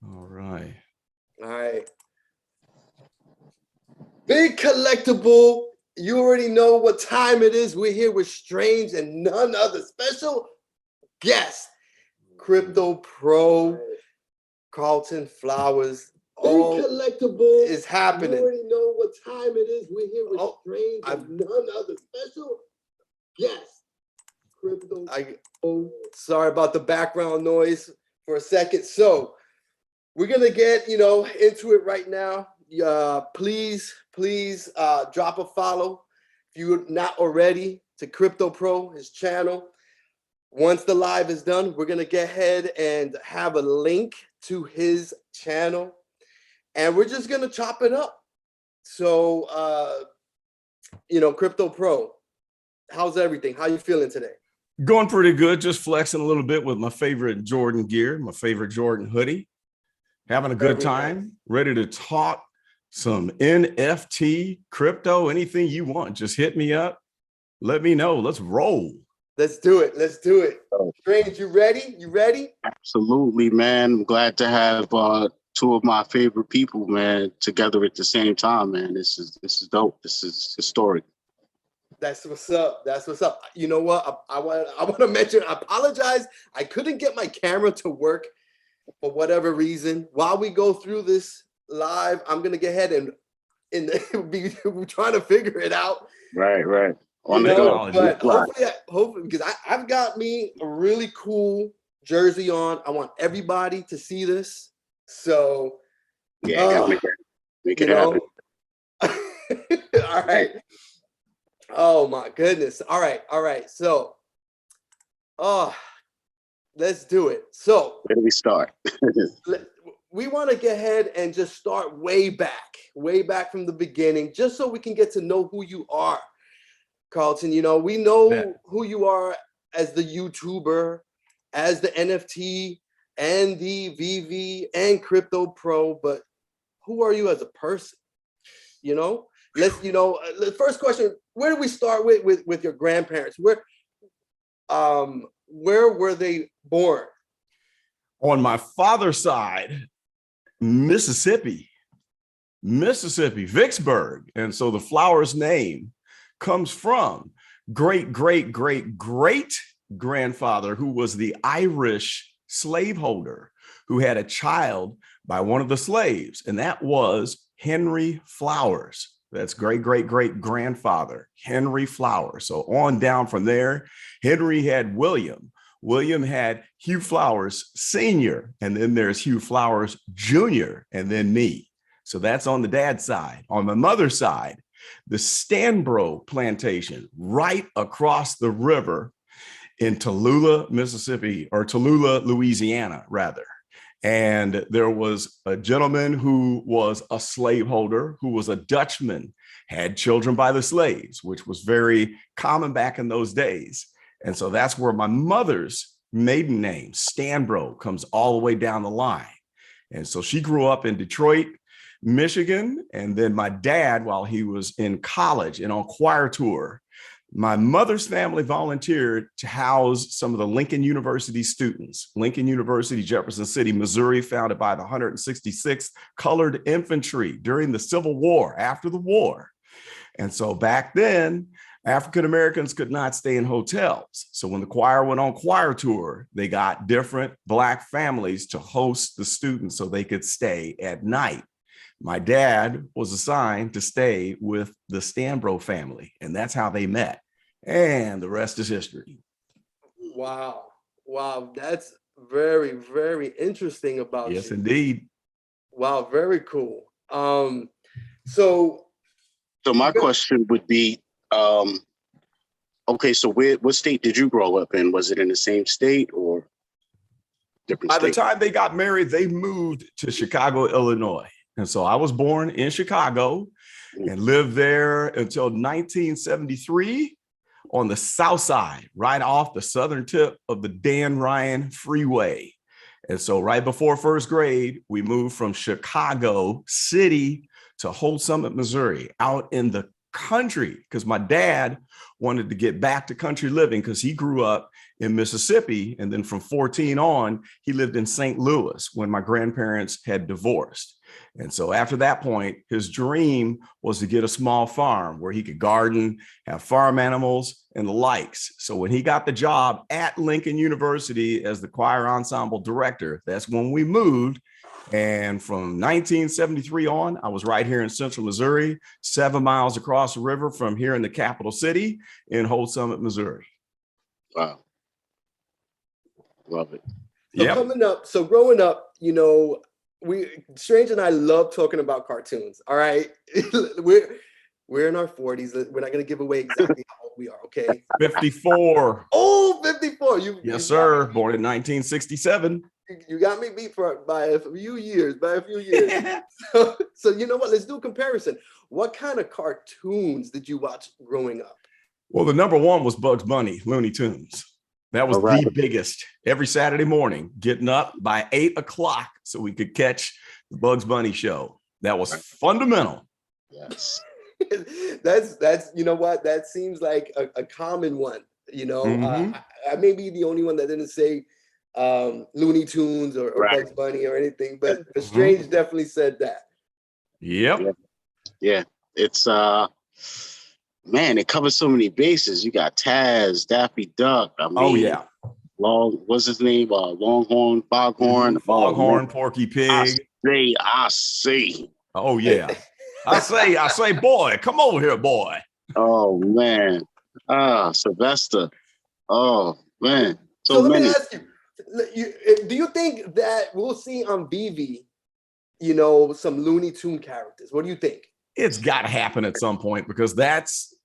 All right. All right. Big collectible. You already know what time it is. We're here with Strange and none other special guest, Crypto Pro, Carlton Flowers. All collectible is happening. You already know what time it is. We're here with Strange and none other special guest, Crypto Pro. Sorry about the background noise for a second. So we're gonna get into it right now. Please drop a follow if you're not already to Crypto Pro, his channel. Once the live is done, we're gonna get ahead and have a link to his channel, and we're just gonna chop it up. So Crypto Pro, how's everything? How you feeling today? Going pretty good. Just flexing a little bit with my favorite Jordan gear, my favorite Jordan hoodie. Having a good time, ready to talk some NFT, crypto, anything you want. Just hit me up. Let me know. Let's roll. Let's do it. Let's do it. Strange, you ready? You ready? Absolutely, man. I'm glad to have two of my favorite people, man, together at the same time, man. This is dope. This is historic. That's what's up. That's what's up. You know what? I want to mention, I apologize. I couldn't get my camera to work for whatever reason. While we go through this live, I'm gonna get ahead and be trying to figure it out. Right. On the go. But hopefully, because I've got me a really cool jersey on. I want everybody to see this. So yeah, gotta make it happen. All right. Oh my goodness. All right. So let's do it. So where do we start? We want to get ahead and just start way back from the beginning, just so we can get to know who you are, Carlton. We know who you are as the YouTuber, as the NFT, and the Veve and Crypto Pro, but who are you as a person? The first question, where do we start with your grandparents? Where were they born? On my father's side, Mississippi, Vicksburg. And so the Flowers name comes from great grandfather who was the Irish slaveholder who had a child by one of the slaves, and that was Henry Flowers. That's great grandfather, Henry Flowers. So on down from there, Henry had William. William had Hugh Flowers Sr., and then there's Hugh Flowers Jr., and then me. So that's on the dad's side. On my mother's side, the Stanbro plantation right across the river in Tallulah, Mississippi, or Tallulah, Louisiana, rather. And there was a gentleman who was a slaveholder, who was a Dutchman, had children by the slaves, which was very common back in those days. And so that's where my mother's maiden name, Stanbro, comes all the way down the line. And so she grew up in Detroit, Michigan. And then my dad, while he was in college and on choir tour, my mother's family volunteered to house some of the Lincoln University students. Lincoln University, Jefferson City, Missouri, founded by the 166th Colored Infantry during the Civil War, after the war. And so back then, African Americans could not stay in hotels. So when the choir went on choir tour, they got different Black families to host the students so they could stay at night. My dad was assigned to stay with the Stanbro family, and that's how they met. And the rest is history. Wow. That's very, very interesting about you. Yes, indeed. Wow, very cool. So my question would be, okay, so what state did you grow up in? Was it in the same state or different state? By the time they got married, they moved to Chicago, Illinois. And so I was born in Chicago and lived there until 1973 on the south side, right off the southern tip of the Dan Ryan Freeway. And so right before first grade, we moved from Chicago City to Whole Summit, Missouri, out in the country, because my dad wanted to get back to country living because he grew up in Mississippi. And then from 14 on, he lived in St. Louis when my grandparents had divorced. And so after that point, his dream was to get a small farm where he could garden, have farm animals, and the likes. So when he got the job at Lincoln University as the choir ensemble director, that's when we moved. And from 1973 on, I was right here in Central Missouri, 7 miles across the river from here in the capital city in Holt Summit, Missouri. Wow. Love it. So growing up, you know, Strange and I love talking about cartoons. All right. We're in our 40s. We're not going to give away exactly how old we are. Okay. 54. Oh, 54. Yes, sir. Born in 1967. You got me beat by a few years. So you know what? Let's do a comparison. What kind of cartoons did you watch growing up? Well, the number one was Bugs Bunny, Looney Tunes. That was the biggest. Every Saturday morning, getting up by 8 o'clock so we could catch the Bugs Bunny show. That was fundamental. Yes. That's you know what? That seems like a common one. You know, I may be the only one that didn't say Looney Tunes or Bugs Bunny or anything, but Strange definitely said that. Yep. Yeah. It's man, it covers so many bases. You got Taz, Daffy Duck. I mean, what's his name? Longhorn, Foghorn. Foghorn, Porky Pig. I see. Oh yeah. I say, boy, come over here, boy. Oh man. Sylvester. Oh man. So let me ask you, do you think that we'll see on Veve, you know, some Looney Tune characters? What do you think? It's got to happen at some point because that's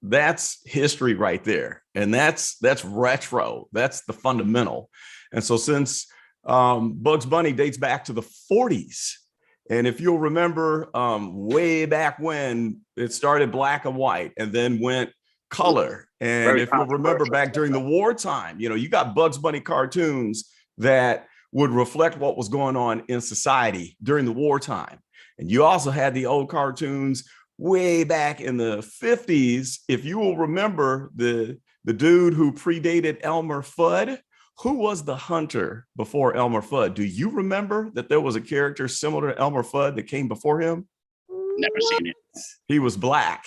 history right there. And that's retro. That's the fundamental. And so since Bugs Bunny dates back to the 40s, and if you'll remember way back when it started black and white and then went color. And if you'll remember back during the wartime, you know, you got Bugs Bunny cartoons that would reflect what was going on in society during the wartime. And you also had the old cartoons way back in the 50s. If you will remember the dude who predated Elmer Fudd, who was the hunter before Elmer Fudd? Do you remember that there was a character similar to Elmer Fudd that came before him? Never seen it. He was black.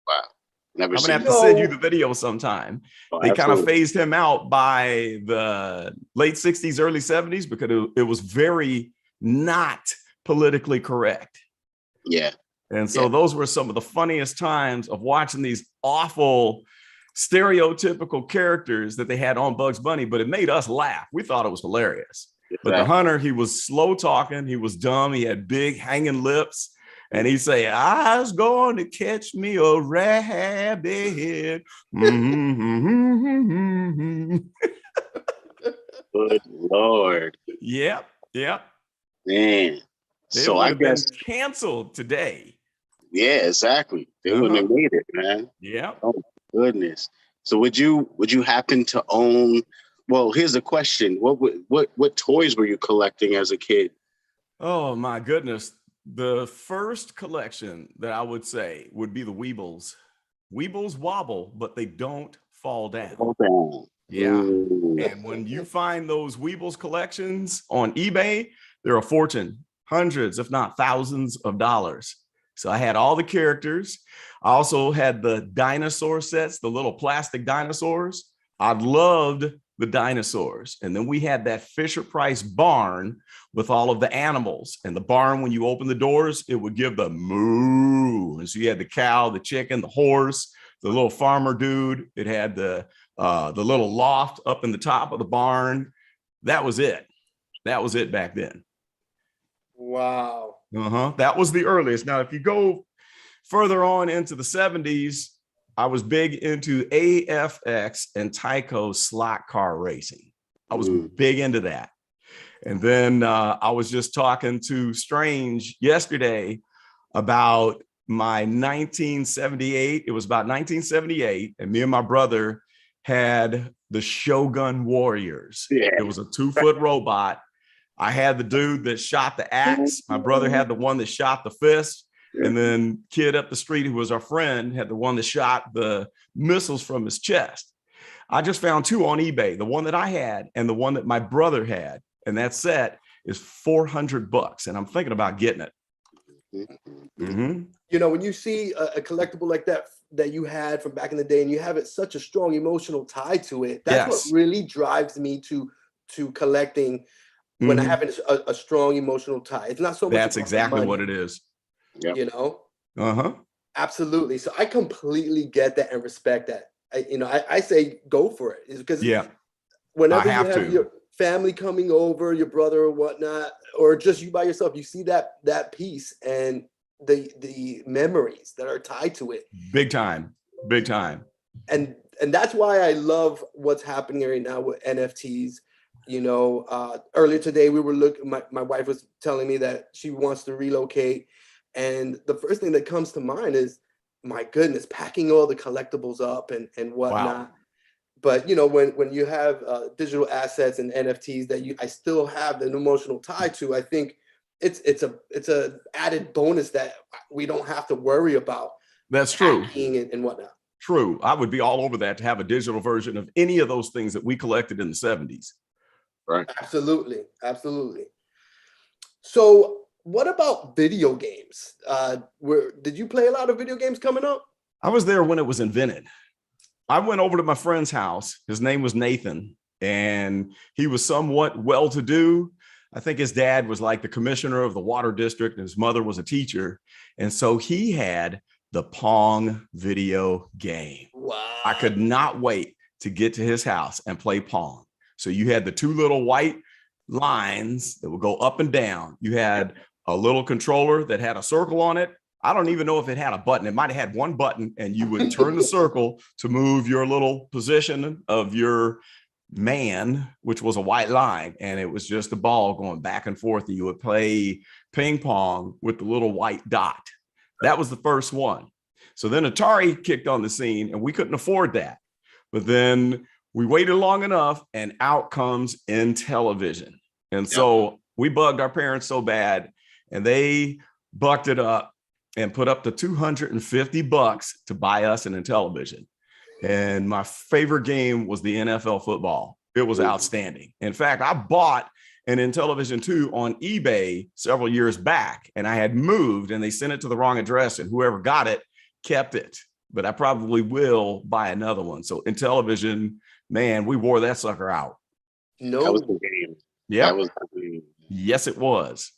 Wow. Never I'm seen gonna have to send you the video sometime. They kind of phased him out by the late 60s, early 70s because it was very not politically correct. Yeah. And so those were some of the funniest times of watching these awful stereotypical characters that they had on Bugs Bunny, but it made us laugh. We thought it was hilarious. But the hunter, he was slow talking. He was dumb. He had big hanging lips. And he'd say, I was going to catch me a rabbit. Good Lord. Yep. Man. So I guess canceled today. Yeah, exactly. They wouldn't have made it, man. Yeah. Oh goodness. So would you happen to own? Well, here's a question. What toys were you collecting as a kid? Oh my goodness. The first collection that I would say would be the Weebles. Weebles wobble, but they don't fall down. Yeah. And when you find those Weebles collections on eBay, they're a fortune, hundreds, if not thousands of dollars. So I had all the characters. I also had the dinosaur sets, the little plastic dinosaurs. I loved the dinosaurs. And then we had that Fisher Price barn with all of the animals. And the barn, when you open the doors, it would give the moo. And so you had the cow, the chicken, the horse, the little farmer dude. It had the little loft up in the top of the barn. That was it. That was it back then. Wow. That was the earliest. Now, if you go further on into the 70s, I was big into AFX and Tyco slot car racing. I was big into that. And then I was just talking to Strange yesterday about my 1978. It was about 1978. And me and my brother had the Shogun Warriors. Yeah. It was a 2-foot robot. I had the dude that shot the axe. My brother had the one that shot the fist. And then kid up the street who was our friend had the one that shot the missiles from his chest. I just found two on eBay, the one that I had and the one that my brother had. And that set is $400. And I'm thinking about getting it. Mm-hmm. You know, when you see a collectible like that you had from back in the day, and you have it such a strong emotional tie to it, that's what really drives me to collecting. When I have a strong emotional tie, it's not so much. That's exactly what it is. Yep. You know. Absolutely. So I completely get that and respect that. I say go for it, because whenever you have your family coming over, your brother or whatnot, or just you by yourself, you see that piece and the memories that are tied to it. Big time. And that's why I love what's happening right now with NFTs. You know, earlier today we were my wife was telling me that she wants to relocate. And the first thing that comes to mind is, my goodness, packing all the collectibles up and whatnot. Wow. But, you know, when you have digital assets and NFTs that I still have an emotional tie to, I think it's a added bonus that we don't have to worry about. That's true. And whatnot. True. I would be all over that, to have a digital version of any of those things that we collected in the 70s. Right. Absolutely. So what about video games? Did you play a lot of video games coming up? I was there when it was invented. I went over to my friend's house. His name was Nathan, and he was somewhat well-to-do. I think his dad was like the commissioner of the water district, and his mother was a teacher. And so he had the Pong video game. Wow. I could not wait to get to his house and play Pong. So you had the two little white lines that would go up and down. You had a little controller that had a circle on it. I don't even know if it had a button. It might have had one button, and you would turn the circle to move your little position of your man, which was a white line. And it was just a ball going back and forth. And you would play ping pong with the little white dot. That was the first one. So then Atari kicked on the scene, and we couldn't afford that. But then we waited long enough, and out comes Intellivision. And so we bugged our parents so bad, and they bucked it up and put up the $250 to buy us an Intellivision. And my favorite game was the NFL football. It was outstanding. In fact, I bought an Intellivision 2 on eBay several years back, and I had moved, and they sent it to the wrong address, and whoever got it kept it. But I probably will buy another one. So Intellivision, man, we wore that sucker out. No, that was the game. Yeah, yes, it was.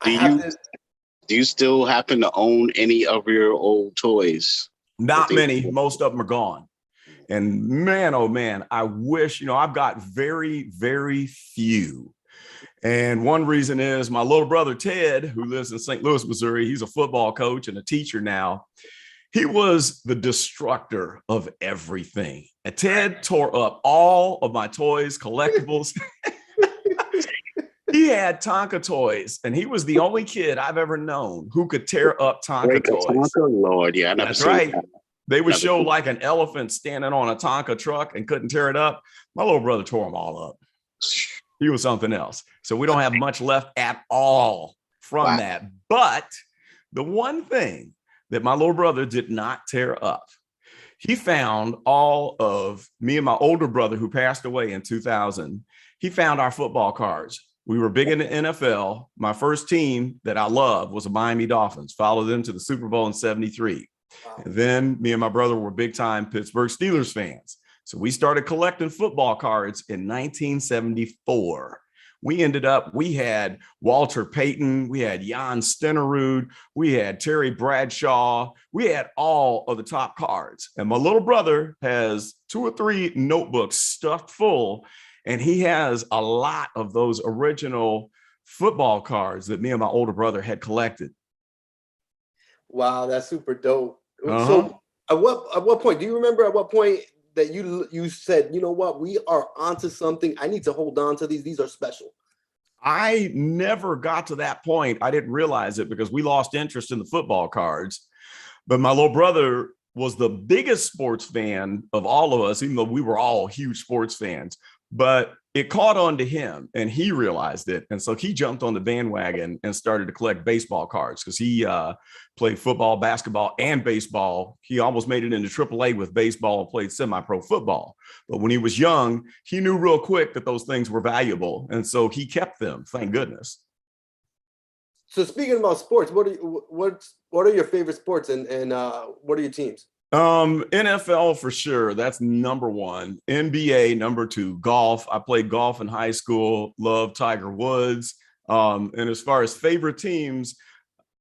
Do you still happen to own any of your old toys? Not many. Most of them are gone. And man, oh man, I wish, I've got very, very few. And one reason is my little brother, Ted, who lives in St. Louis, Missouri. He's a football coach and a teacher now. He was the destructor of everything. And Ted tore up all of my toys, collectibles. He had Tonka toys, and he was the only kid I've ever known who could tear up Tonka toys. Tonka, Lord, yeah, that's right. They would show like an elephant standing on a Tonka truck and couldn't tear it up. My little brother tore them all up. He was something else. So we don't have much left at all from that. But the one thing that my little brother did not tear up, he found all of me and my older brother, who passed away in 2000. He found our football cards. We were big in the NFL. My first team that I loved was the Miami Dolphins, followed them to the Super Bowl in 73. Wow. And then me and my brother were big time Pittsburgh Steelers fans. So we started collecting football cards in 1974. We had Walter Payton, we had Jan Stenerud, we had Terry Bradshaw, we had all of the top cards. And my little brother has 2 or 3 notebooks stuffed full, and he has a lot of those original football cards that me and my older brother had collected. Wow, that's super dope. So at what point, do you remember at what point that you said, you know what, we are onto something. I need to hold on to these. These are special. I never got to that point. I didn't realize it because we lost interest in the football cards. But my little brother was the biggest sports fan of all of us, even though we were all huge sports fans. But it caught on to him and he realized it. And so he jumped on the bandwagon and started to collect baseball cards because he played football, basketball, and baseball. He almost made it into AAA with baseball and played semi-pro football. But when he was young, he knew real quick that those things were valuable. And so he kept them, thank goodness. So speaking about sports, what are your favorite sports and what are your teams? NFL for sure. That's number one. NBA number two. Golf. I played golf in high school. Love Tiger Woods. And as far as favorite teams,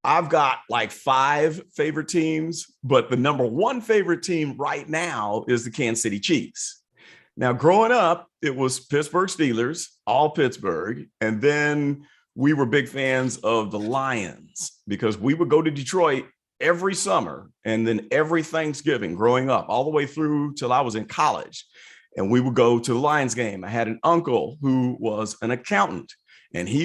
I've got like 5 favorite teams, but the number one favorite team right now is the Kansas City Chiefs. Now, growing up, it was Pittsburgh Steelers, all Pittsburgh, and then we were big fans of the Lions because we would go to Detroit every summer and then every Thanksgiving growing up all the way through till I was in college. And we would go to the Lions game. I had an uncle who was an accountant and he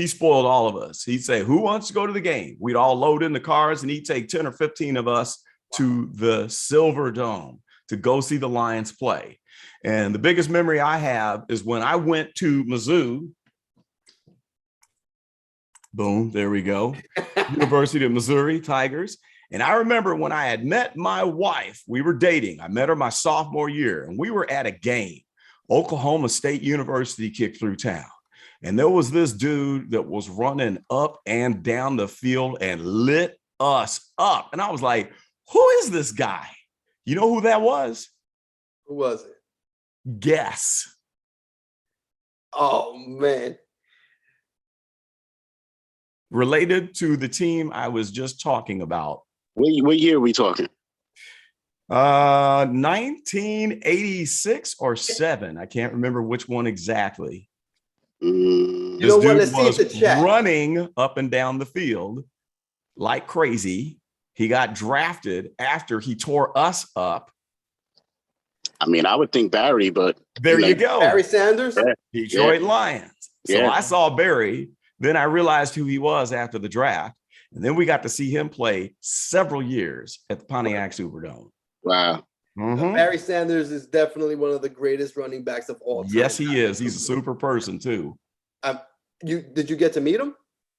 spoiled all of us. He'd say, who wants to go to the game? We'd all load in the cars and he'd take 10 or 15 of us to the Silver Dome to go see the Lions play. And the biggest memory I have is when I went to Mizzou. Boom, there we go. University of Missouri Tigers. And I remember when I had met my wife, we were dating. I met her my sophomore year and we were at a game. Oklahoma State University kicked through town. And there was this dude that was running up and down the field and lit us up. And I was like, who is this guy? You know who that was? Who was it? Guess. Oh, man. Related to the team I was just talking about. What year are we talking? 1986 or 7. I can't remember which one exactly. You know what? Let's see the chat. Running up and down the field like crazy. He got drafted after he tore us up. I mean, I would think Barry, but there you go. Barry Sanders, Detroit Lions. So I saw Barry. Then I realized who he was after the draft. And then we got to see him play several years at the Pontiac Superdome. Wow. Mm-hmm. Barry Sanders is definitely one of the greatest running backs of all time. Yes, he is. He's a super person too. Did you get to meet him?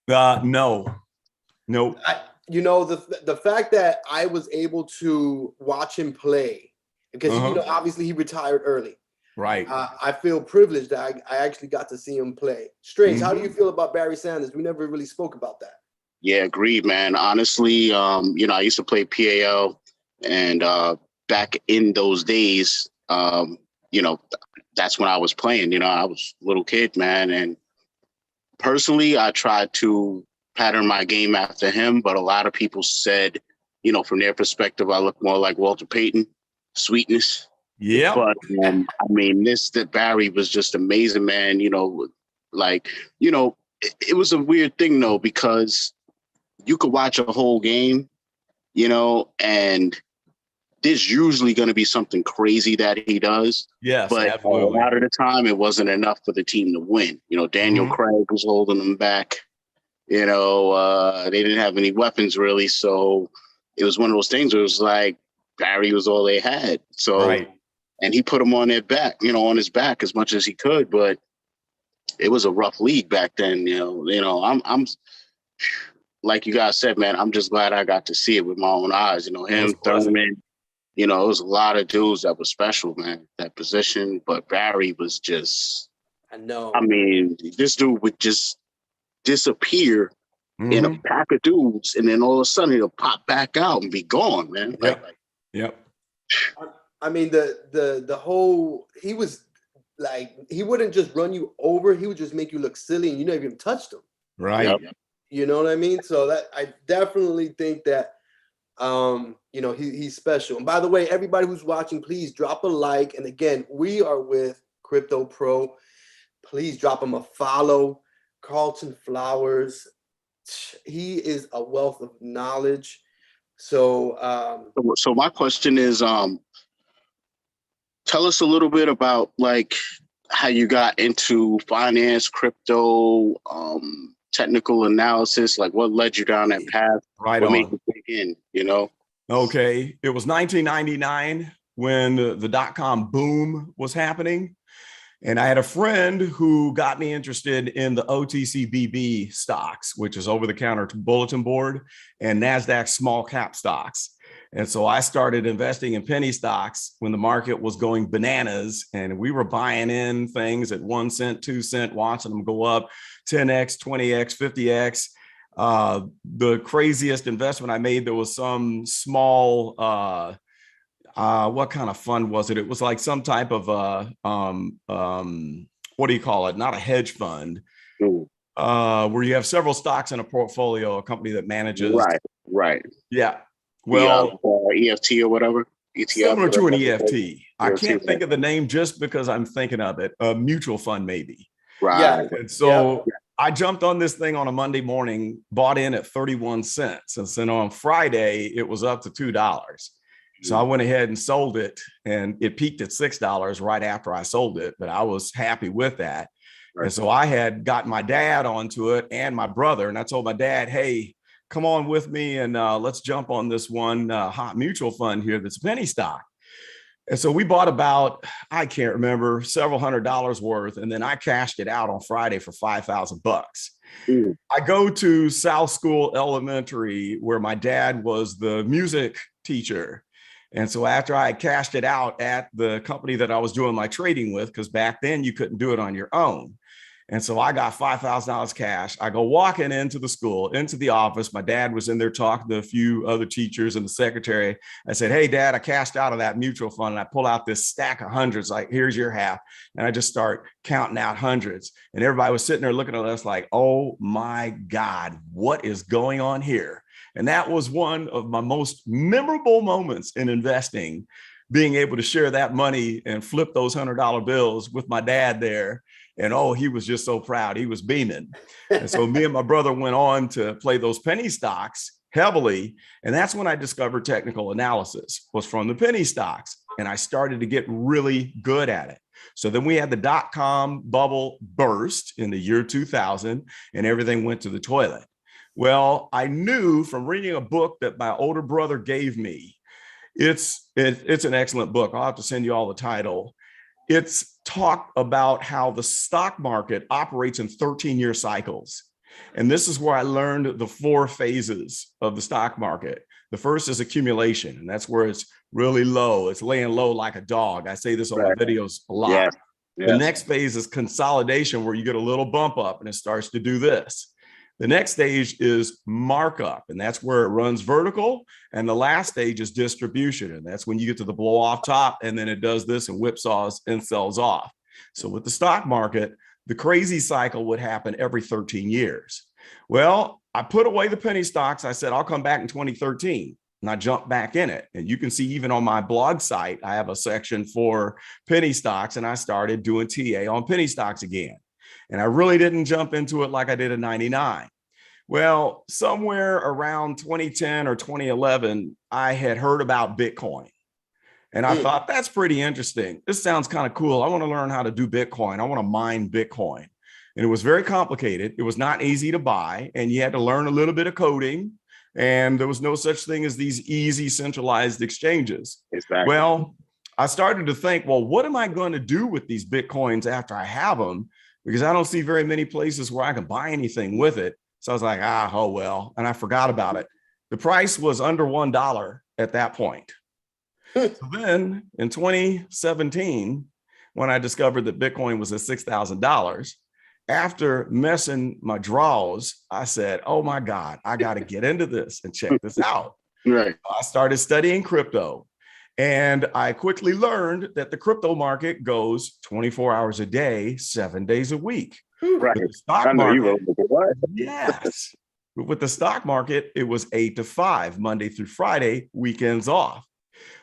No. Nope. The fact that I was able to watch him play because obviously he retired early. Right. I feel privileged that I actually got to see him play. Strange, how do you feel about Barry Sanders? We never really spoke about that. Yeah, agreed, man. Honestly, I used to play PAL, and back in those days, that's when I was playing. I was a little kid, man. And personally, I tried to pattern my game after him, but a lot of people said, from their perspective, I look more like Walter Payton, sweetness. Yeah. But that Barry was just amazing, man. It was a weird thing though, because you could watch a whole game, and there's usually going to be something crazy that he does. Yes, but absolutely. A lot of the time it wasn't enough for the team to win. Daniel Craig was holding them back. They didn't have any weapons really. So it was one of those things where it was like Barry was all they had. So, right. And he put them on their back, on his back as much as he could. But it was a rough league back then. I'm like you guys said, man, I'm just glad I got to see it with my own eyes. Him, Thurman, it was a lot of dudes that were special, man, that position. But Barry was just, I know. I mean, this dude would just disappear in a pack of dudes, and then all of a sudden he'll pop back out and be gone, man. Yep. I mean, the whole, he was like, he wouldn't just run you over. He would just make you look silly and you never even touched him. Right. Yep. You know what I mean? So that I definitely think that, he's special. And by the way, everybody who's watching, please drop a like. And again, we are with Crypto Pro. Please drop him a follow. Carlton Flowers. He is a wealth of knowledge. So my question is, tell us a little bit about how you got into finance, crypto, technical analysis, what led you down that path? Right. What made you dig in, Okay. It was 1999 when the dot-com boom was happening. And I had a friend who got me interested in the OTCBB stocks, which is over-the-counter bulletin board, and NASDAQ small cap stocks. And so I started investing in penny stocks when the market was going bananas, and we were buying in things at 1 cent, 2 cent, watching them go up 10x, 20x, 50x. The craziest investment I made, there was some small, what kind of fund was it? It was like some type of, what do you call it? Not a hedge fund, where you have several stocks in a portfolio, a company that manages. Right. Yeah. Well, EFT or whatever. ETF, similar to an EFT. I EFT, can't think of the name just because I'm thinking of it. A mutual fund, maybe. Right. And so I jumped on this thing on a Monday morning, bought in at 31 cents. And then on Friday, it was up to $2. So I went ahead and sold it, and it peaked at $6 right after I sold it, but I was happy with that. Right. And so I had gotten my dad onto it and my brother, and I told my dad, hey, come on with me and let's jump on this one hot mutual fund here that's penny stock. And so we bought about, I can't remember, several $100s worth, and then I cashed it out on Friday for $5,000. I go to South School Elementary, where my dad was the music teacher. And so after I cashed it out at the company that I was doing my trading with, because back then you couldn't do it on your own. And so I got $5,000 cash. I go walking into the school, into the office. My dad was in there talking to a few other teachers and the secretary. I said, hey, Dad, I cashed out of that mutual fund. And I pull out this stack of hundreds, like, here's your half. And I just start counting out hundreds. And everybody was sitting there looking at us like, oh, my God, what is going on here? And that was one of my most memorable moments in investing, being able to share that money and flip those $100 bills with my dad there. And oh, he was just so proud. He was beaming. And so me and my brother went on to play those penny stocks heavily. And that's when I discovered technical analysis, was from the penny stocks. And I started to get really good at it. So then we had the dot-com bubble burst in the year 2000, and everything went to the toilet. Well, I knew from reading a book that my older brother gave me. It's an excellent book. I'll have to send you all the title. It's talked about how the stock market operates in 13-year cycles. And this is where I learned the 4 phases of the stock market. The first is accumulation, and that's where it's really low. It's laying low like a dog. I say this on my videos a lot. Yeah. The next phase is consolidation, where you get a little bump up and it starts to do this. The next stage is markup, and that's where it runs vertical. And the last stage is distribution, and that's when you get to the blow off top, and then it does this and whipsaws and sells off. So with the stock market, the crazy cycle would happen every 13 years. Well, I put away the penny stocks. I said, I'll come back in 2013. And I jumped back in it. And you can see even on my blog site, I have a section for penny stocks, and I started doing TA on penny stocks again. And I really didn't jump into it like I did in 99. Well, somewhere around 2010 or 2011, I had heard about Bitcoin. And I thought, that's pretty interesting. This sounds kind of cool. I want to learn how to do Bitcoin. I want to mine Bitcoin. And it was very complicated. It was not easy to buy. And you had to learn a little bit of coding. And there was no such thing as these easy centralized exchanges. Exactly. Well, I started to think, well, what am I going to do with these Bitcoins after I have them? Because I don't see very many places where I can buy anything with it. So I was like, oh, well, and I forgot about it. The price was under $1 at that point. So then in 2017, when I discovered that Bitcoin was at $6,000, after messing my draws, I said, oh my God, I got to get into this and check this out. Right. I started studying crypto. And I quickly learned that the crypto market goes 24 hours a day, 7 days a week. Right. With the stock market, yes. With the stock market, it was 8 to 5, Monday through Friday, weekends off.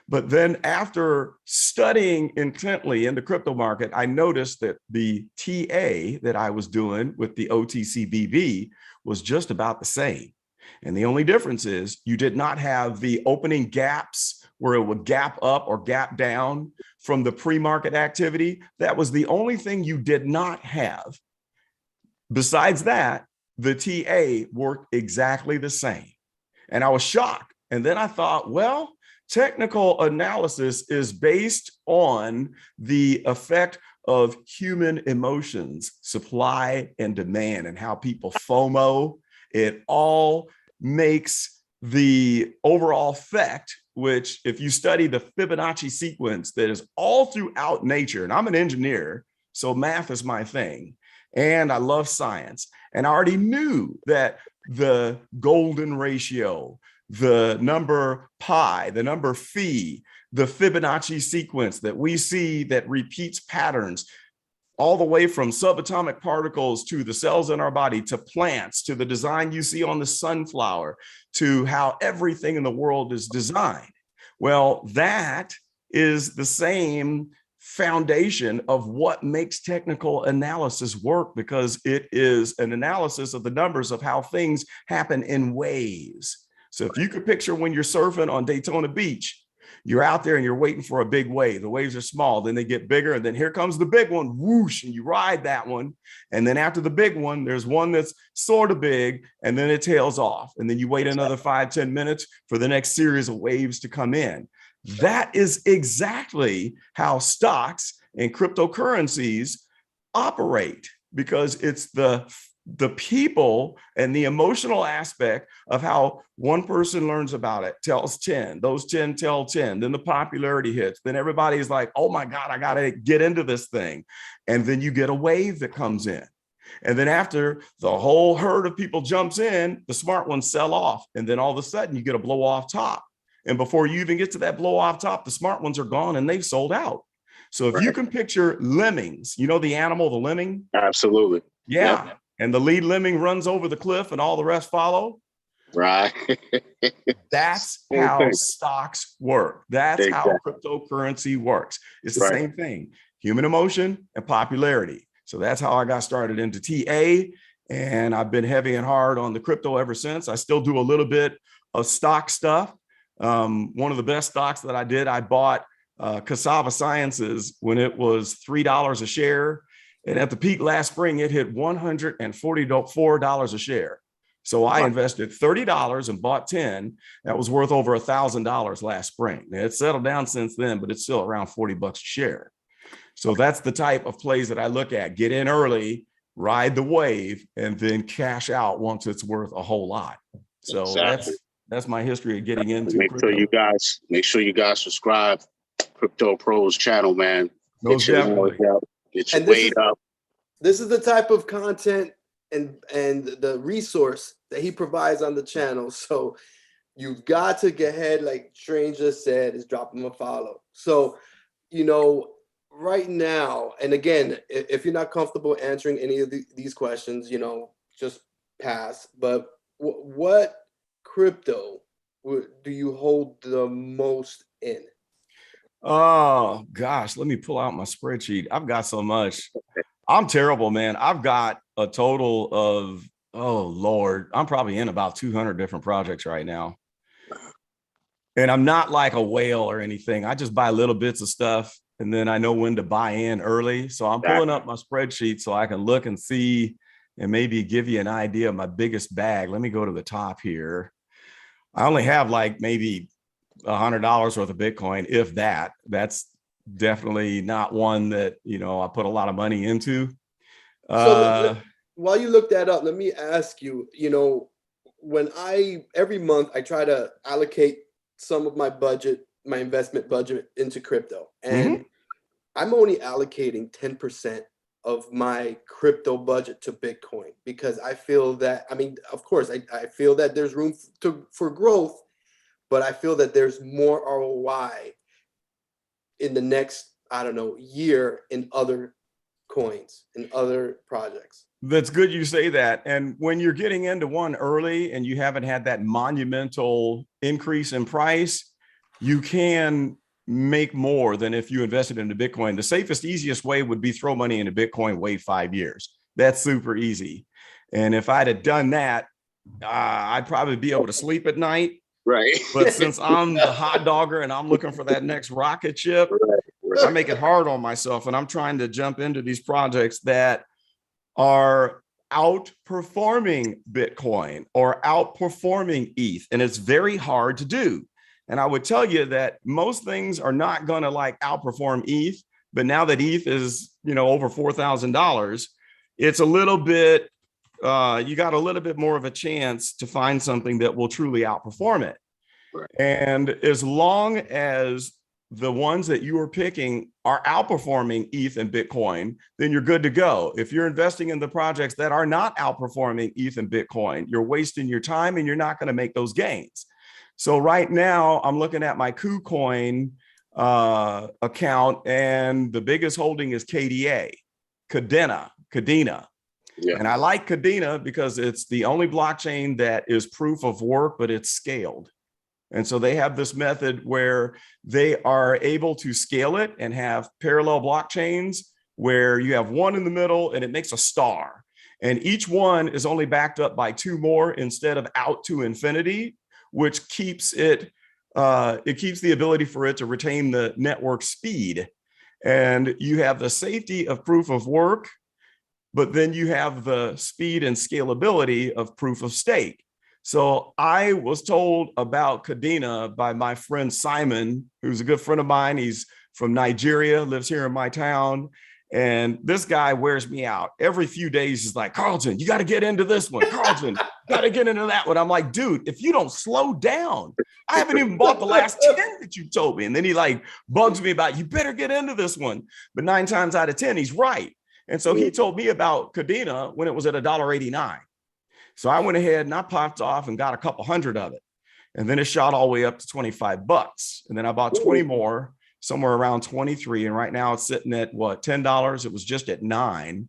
But then after studying intently in the crypto market, I noticed that the TA that I was doing with the OTCBB was just about the same. And the only difference is you did not have the opening gaps where it would gap up or gap down from the pre-market activity. That was the only thing you did not have. Besides that, the TA worked exactly the same. And I was shocked. And then I thought, well, technical analysis is based on the effect of human emotions, supply and demand, and how people FOMO. It all makes the overall effect, which if you study the Fibonacci sequence that is all throughout nature, and I'm an engineer, so math is my thing, and I love science, and I already knew that the golden ratio, the number pi, the number phi, the Fibonacci sequence that we see that repeats patterns all the way from subatomic particles to the cells in our body, to plants, to the design you see on the sunflower, to how everything in the world is designed. Well, that is the same foundation of what makes technical analysis work, because it is an analysis of the numbers of how things happen in waves. So if you could picture when you're surfing on Daytona Beach, you're out there and you're waiting for a big wave. The waves are small, then they get bigger, and then here comes the big one, whoosh, and you ride that one. And then after the big one, there's one that's sort of big, and then it tails off. And then you wait another 5-10 minutes for the next series of waves to come in. That is exactly how stocks and cryptocurrencies operate, because it's the people and the emotional aspect of how one person learns about it, tells 10, those 10 tell 10, then the popularity hits, then everybody's like, oh my God, I gotta get into this thing. And then you get a wave that comes in. And then after the whole herd of people jumps in, the smart ones sell off. And then all of a sudden you get a blow off top. And before you even get to that blow off top, the smart ones are gone and they've sold out. So if you can picture lemmings, you know, the animal, the lemming? Absolutely. Yeah. Yep. And the lead lemming runs over the cliff and all the rest follow. Right. That's how stocks work. That's how cryptocurrency works. It's the same thing, human emotion and popularity. So that's how I got started into TA. And I've been heavy and hard on the crypto ever since. I still do a little bit of stock stuff. One of the best stocks that I did, I bought Cassava Sciences when it was $3 a share. And at the peak last spring, it hit $144 a share. So I invested $30 and bought 10. That was worth over $1,000 last spring. Now, it's settled down since then, but it's still around $40 a share. So that's the type of plays that I look at. Get in early, ride the wave, and then cash out once it's worth a whole lot. So that's my history of getting into crypto. Make sure you guys subscribe to Crypto Pros channel, man. Most definitely. Get your weight up. This is the type of content and the resource that he provides on the channel. So you've got to get ahead, like Strange just said, is drop him a follow. So, you know, right now, and again, if you're not comfortable answering any of these questions, you know, just pass. But what crypto do you hold the most in? Oh gosh, let me pull out my spreadsheet. I've got so much. I'm terrible, man. I've got a total of, oh Lord, I'm probably in about 200 different projects right now. And I'm not like a whale or anything. I just buy little bits of stuff and then I know when to buy in early. So I'm pulling up my spreadsheet so I can look and see and maybe give you an idea of my biggest bag. Let me go to the top here. I only have like maybe $100 worth of Bitcoin, if that. That's definitely not one that, you know, I put a lot of money into. So while you look that up, let me ask you, you know, when every month I try to allocate some of my budget, my investment budget into crypto, and I'm only allocating 10% of my crypto budget to Bitcoin, because I feel that, I mean, of course, I feel that there's room for growth, but I feel that there's more ROI in the next, I don't know, year in other coins, in other projects. That's good you say that. And when you're getting into one early and you haven't had that monumental increase in price, you can make more than if you invested into Bitcoin. The safest, easiest way would be throw money into Bitcoin, wait 5 years. That's super easy. And if I'd have done that, I'd probably be able to sleep at night. Right. But since I'm the hot dogger and I'm looking for that next rocket ship, I make it hard on myself. And I'm trying to jump into these projects that are outperforming Bitcoin or outperforming ETH. And it's very hard to do. And I would tell you that most things are not going to like outperform ETH. But now that ETH is over $4,000, it's a little bit, you got a little bit more of a chance to find something that will truly outperform it. Right. And as long as the ones that you are picking are outperforming ETH and Bitcoin, then you're good to go. If you're investing in the projects that are not outperforming ETH and Bitcoin, you're wasting your time and you're not going to make those gains. So right now I'm looking at my KuCoin account, and the biggest holding is Kadena. Yeah. And I like Kadena because it's the only blockchain that is proof of work, but it's scaled. And so they have this method where they are able to scale it and have parallel blockchains where you have one in the middle and it makes a star. And each one is only backed up by two more instead of out to infinity, which keeps it keeps the ability for it to retain the network speed. And you have the safety of proof of work, but then you have the speed and scalability of proof of stake. So I was told about Kadena by my friend Simon, who's a good friend of mine. He's from Nigeria, lives here in my town. And this guy wears me out. Every few days, he's like, Carlton, you got to get into this one. Carlton, got to get into that one. I'm like, dude, if you don't slow down, I haven't even bought the last 10 that you told me. And then he like bugs me about, you better get into this one. But 9 times out of 10, he's right. And so he told me about Kadena when it was at $1.89. So I went ahead and I popped off and got a couple hundred of it. And then it shot all the way up to 25 bucks. And then I bought 20 more, somewhere around 23. And right now it's sitting at what, $10? It was just at 9.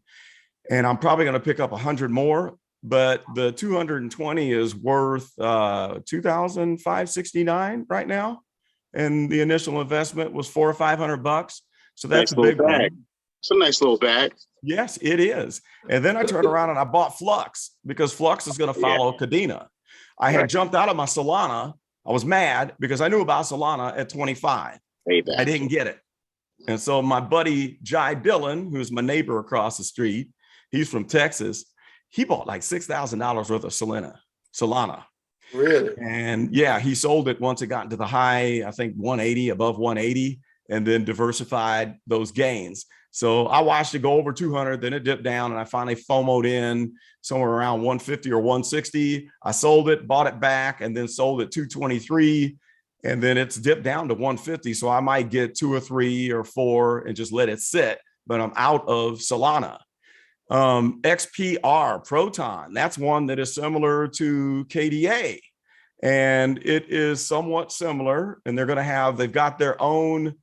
And I'm probably going to pick up 100 more, but the 220 is worth $2,569 right now. And the initial investment was $400 or $500. So that's a big one. It's a nice little bag. Yes, it is. And then I turned around and I bought Flux because Flux is going to follow Kadena. I had jumped out of my Solana. I was mad because I knew about Solana at 25. I didn't get it. And so my buddy Jai Dillon, who's my neighbor across the street, he's from Texas. He bought like $6,000 worth of Solana. Really? And yeah, he sold it once it got into the high, I think 180, above 180, and then diversified those gains. So I watched it go over 200, then it dipped down, and I finally FOMO'd in somewhere around 150 or 160. I sold it, bought it back, and then sold it 223, and then it's dipped down to 150. So I might get 2 or 3 or 4 and just let it sit, but I'm out of Solana. XPR, Proton, that's one that is similar to KDA, and it is somewhat similar, and they've got their own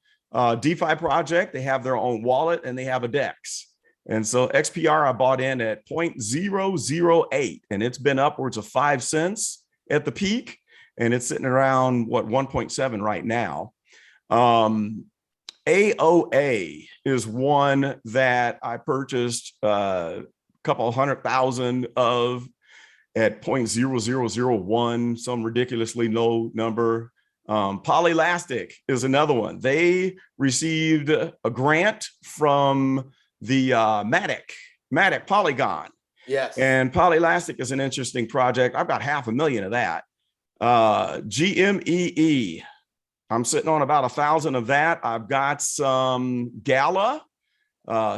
DeFi project, they have their own wallet, and they have a DEX. And so XPR I bought in at 0.008, and it's been upwards of 5 cents at the peak, and it's sitting around what 1.7 right now. AOA is one that I purchased a couple $100,000 of at 0.0001, some ridiculously low number. Polylastic is another one. They received a grant from the Matic Polygon. Yes. And Polylastic is an interesting project. I've got $500,000 of that. GMEE, I'm sitting on about 1,000 of that. I've got some Gala,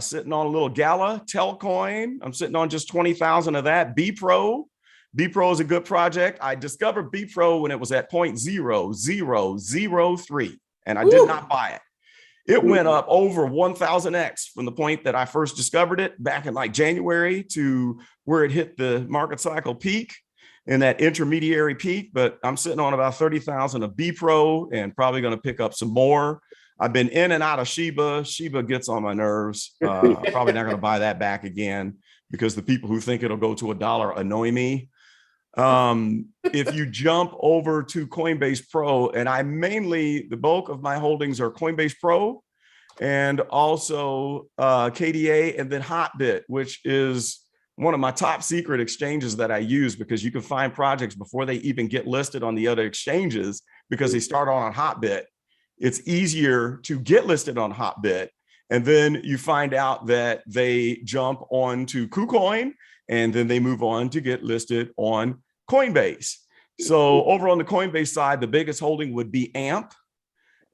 sitting on a little Gala. Telcoin, I'm sitting on just 20,000 of that. BPro is a good project. I discovered BPro when it was at 0.0003, and I did not buy it. It went up over 1,000x from the point that I first discovered it back in like January to where it hit the market cycle peak in that intermediary peak. But I'm sitting on about 30,000 of BPro and probably going to pick up some more. I've been in and out of Shiba. Shiba gets on my nerves. I'm probably not going to buy that back again because the people who think it'll go to $1 annoy me. If you jump over to Coinbase Pro, and the bulk of my holdings are Coinbase Pro and also KDA, and then Hotbit, which is one of my top secret exchanges that I use because you can find projects before they even get listed on the other exchanges because they start on Hotbit. It's easier to get listed on Hotbit. And then you find out that they jump on to KuCoin, and then they move on to get listed on Coinbase. So over on the Coinbase side, the biggest holding would be AMP.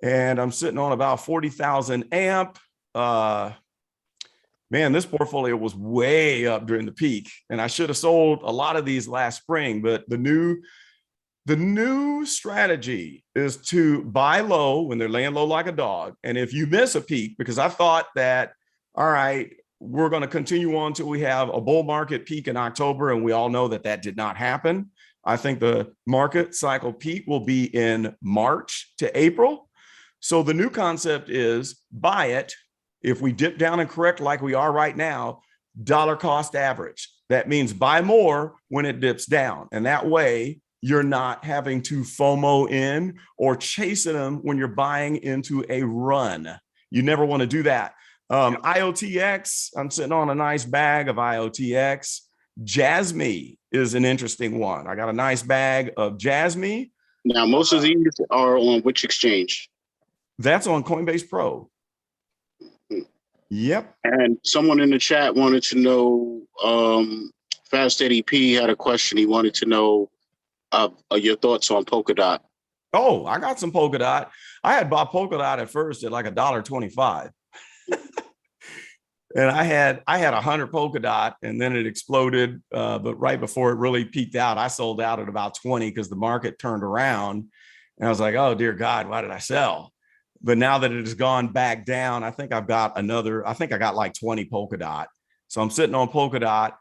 And I'm sitting on about 40,000 AMP. man, this portfolio was way up during the peak, and I should have sold a lot of these last spring. But the new strategy is to buy low when they're laying low like a dog. And if you miss a peak, because I thought that, all right, we're going to continue on till we have a bull market peak in October, and we all know that that did not happen. I think the market cycle peak will be in March to April. So the new concept is buy it. If we dip down and correct like we are right now, dollar cost average. That means buy more when it dips down. And that way you're not having to FOMO in or chasing them when you're buying into a run. You never want to do that. IOTX, I'm sitting on a nice bag of IOTX. Jasmy is an interesting one. I got a nice bag of Jasmy. Now, most of these are on which exchange? That's on Coinbase Pro. Yep. And someone in the chat wanted to know, Fast Eddie P had a question. He wanted to know your thoughts on Polkadot. Oh, I got some Polkadot. I had bought Polkadot at first at like $1.25. And I had 100 Polkadot, and then it exploded. But right before it really peaked out, I sold out at about 20 because the market turned around. And I was like, oh, dear God, why did I sell? But now that it has gone back down, I think I got like 20 Polkadot. So I'm sitting on Polkadot.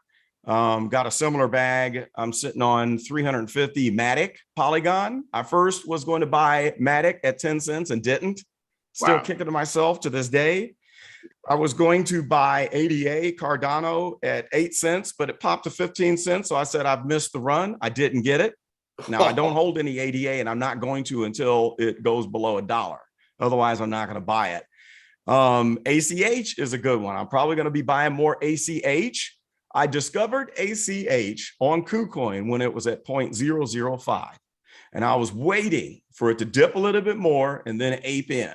Got a similar bag. I'm sitting on 350 Matic Polygon. I first was going to buy Matic at 10 cents and didn't. Still kicking to myself to this day. I was going to buy ADA Cardano at 8 cents, but it popped to 15 cents. So I said, I've missed the run. I didn't get it. Now I don't hold any ADA, and I'm not going to until it goes below $1. Otherwise, I'm not going to buy it. ACH is a good one. I'm probably going to be buying more ACH. I discovered ACH on KuCoin when it was at 0.005. And I was waiting for it to dip a little bit more and then ape in.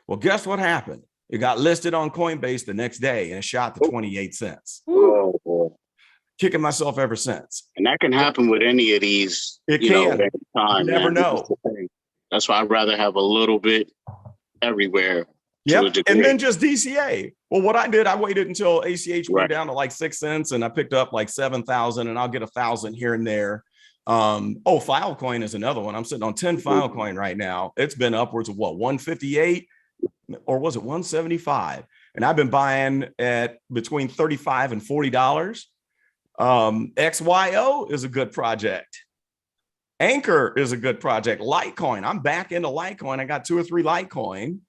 Well, guess what happened? It got listed on Coinbase the next day and it shot to 28 cents. Oh, boy. Kicking myself ever since. And that can happen with any of these. It can. At the time, you never know. That's why I'd rather have a little bit everywhere. Yep. And then just DCA. Well, what I did, I waited until ACH went down to like 6 cents and I picked up like 7,000, and I'll get 1,000 here and there. Filecoin is another one. I'm sitting on 10 Filecoin right now. It's been upwards of 158 or was it 175? And I've been buying at between $35 and $40. XYO is a good project. Anchor is a good project. Litecoin. I'm back into Litecoin. I got 2 or 3 Litecoin.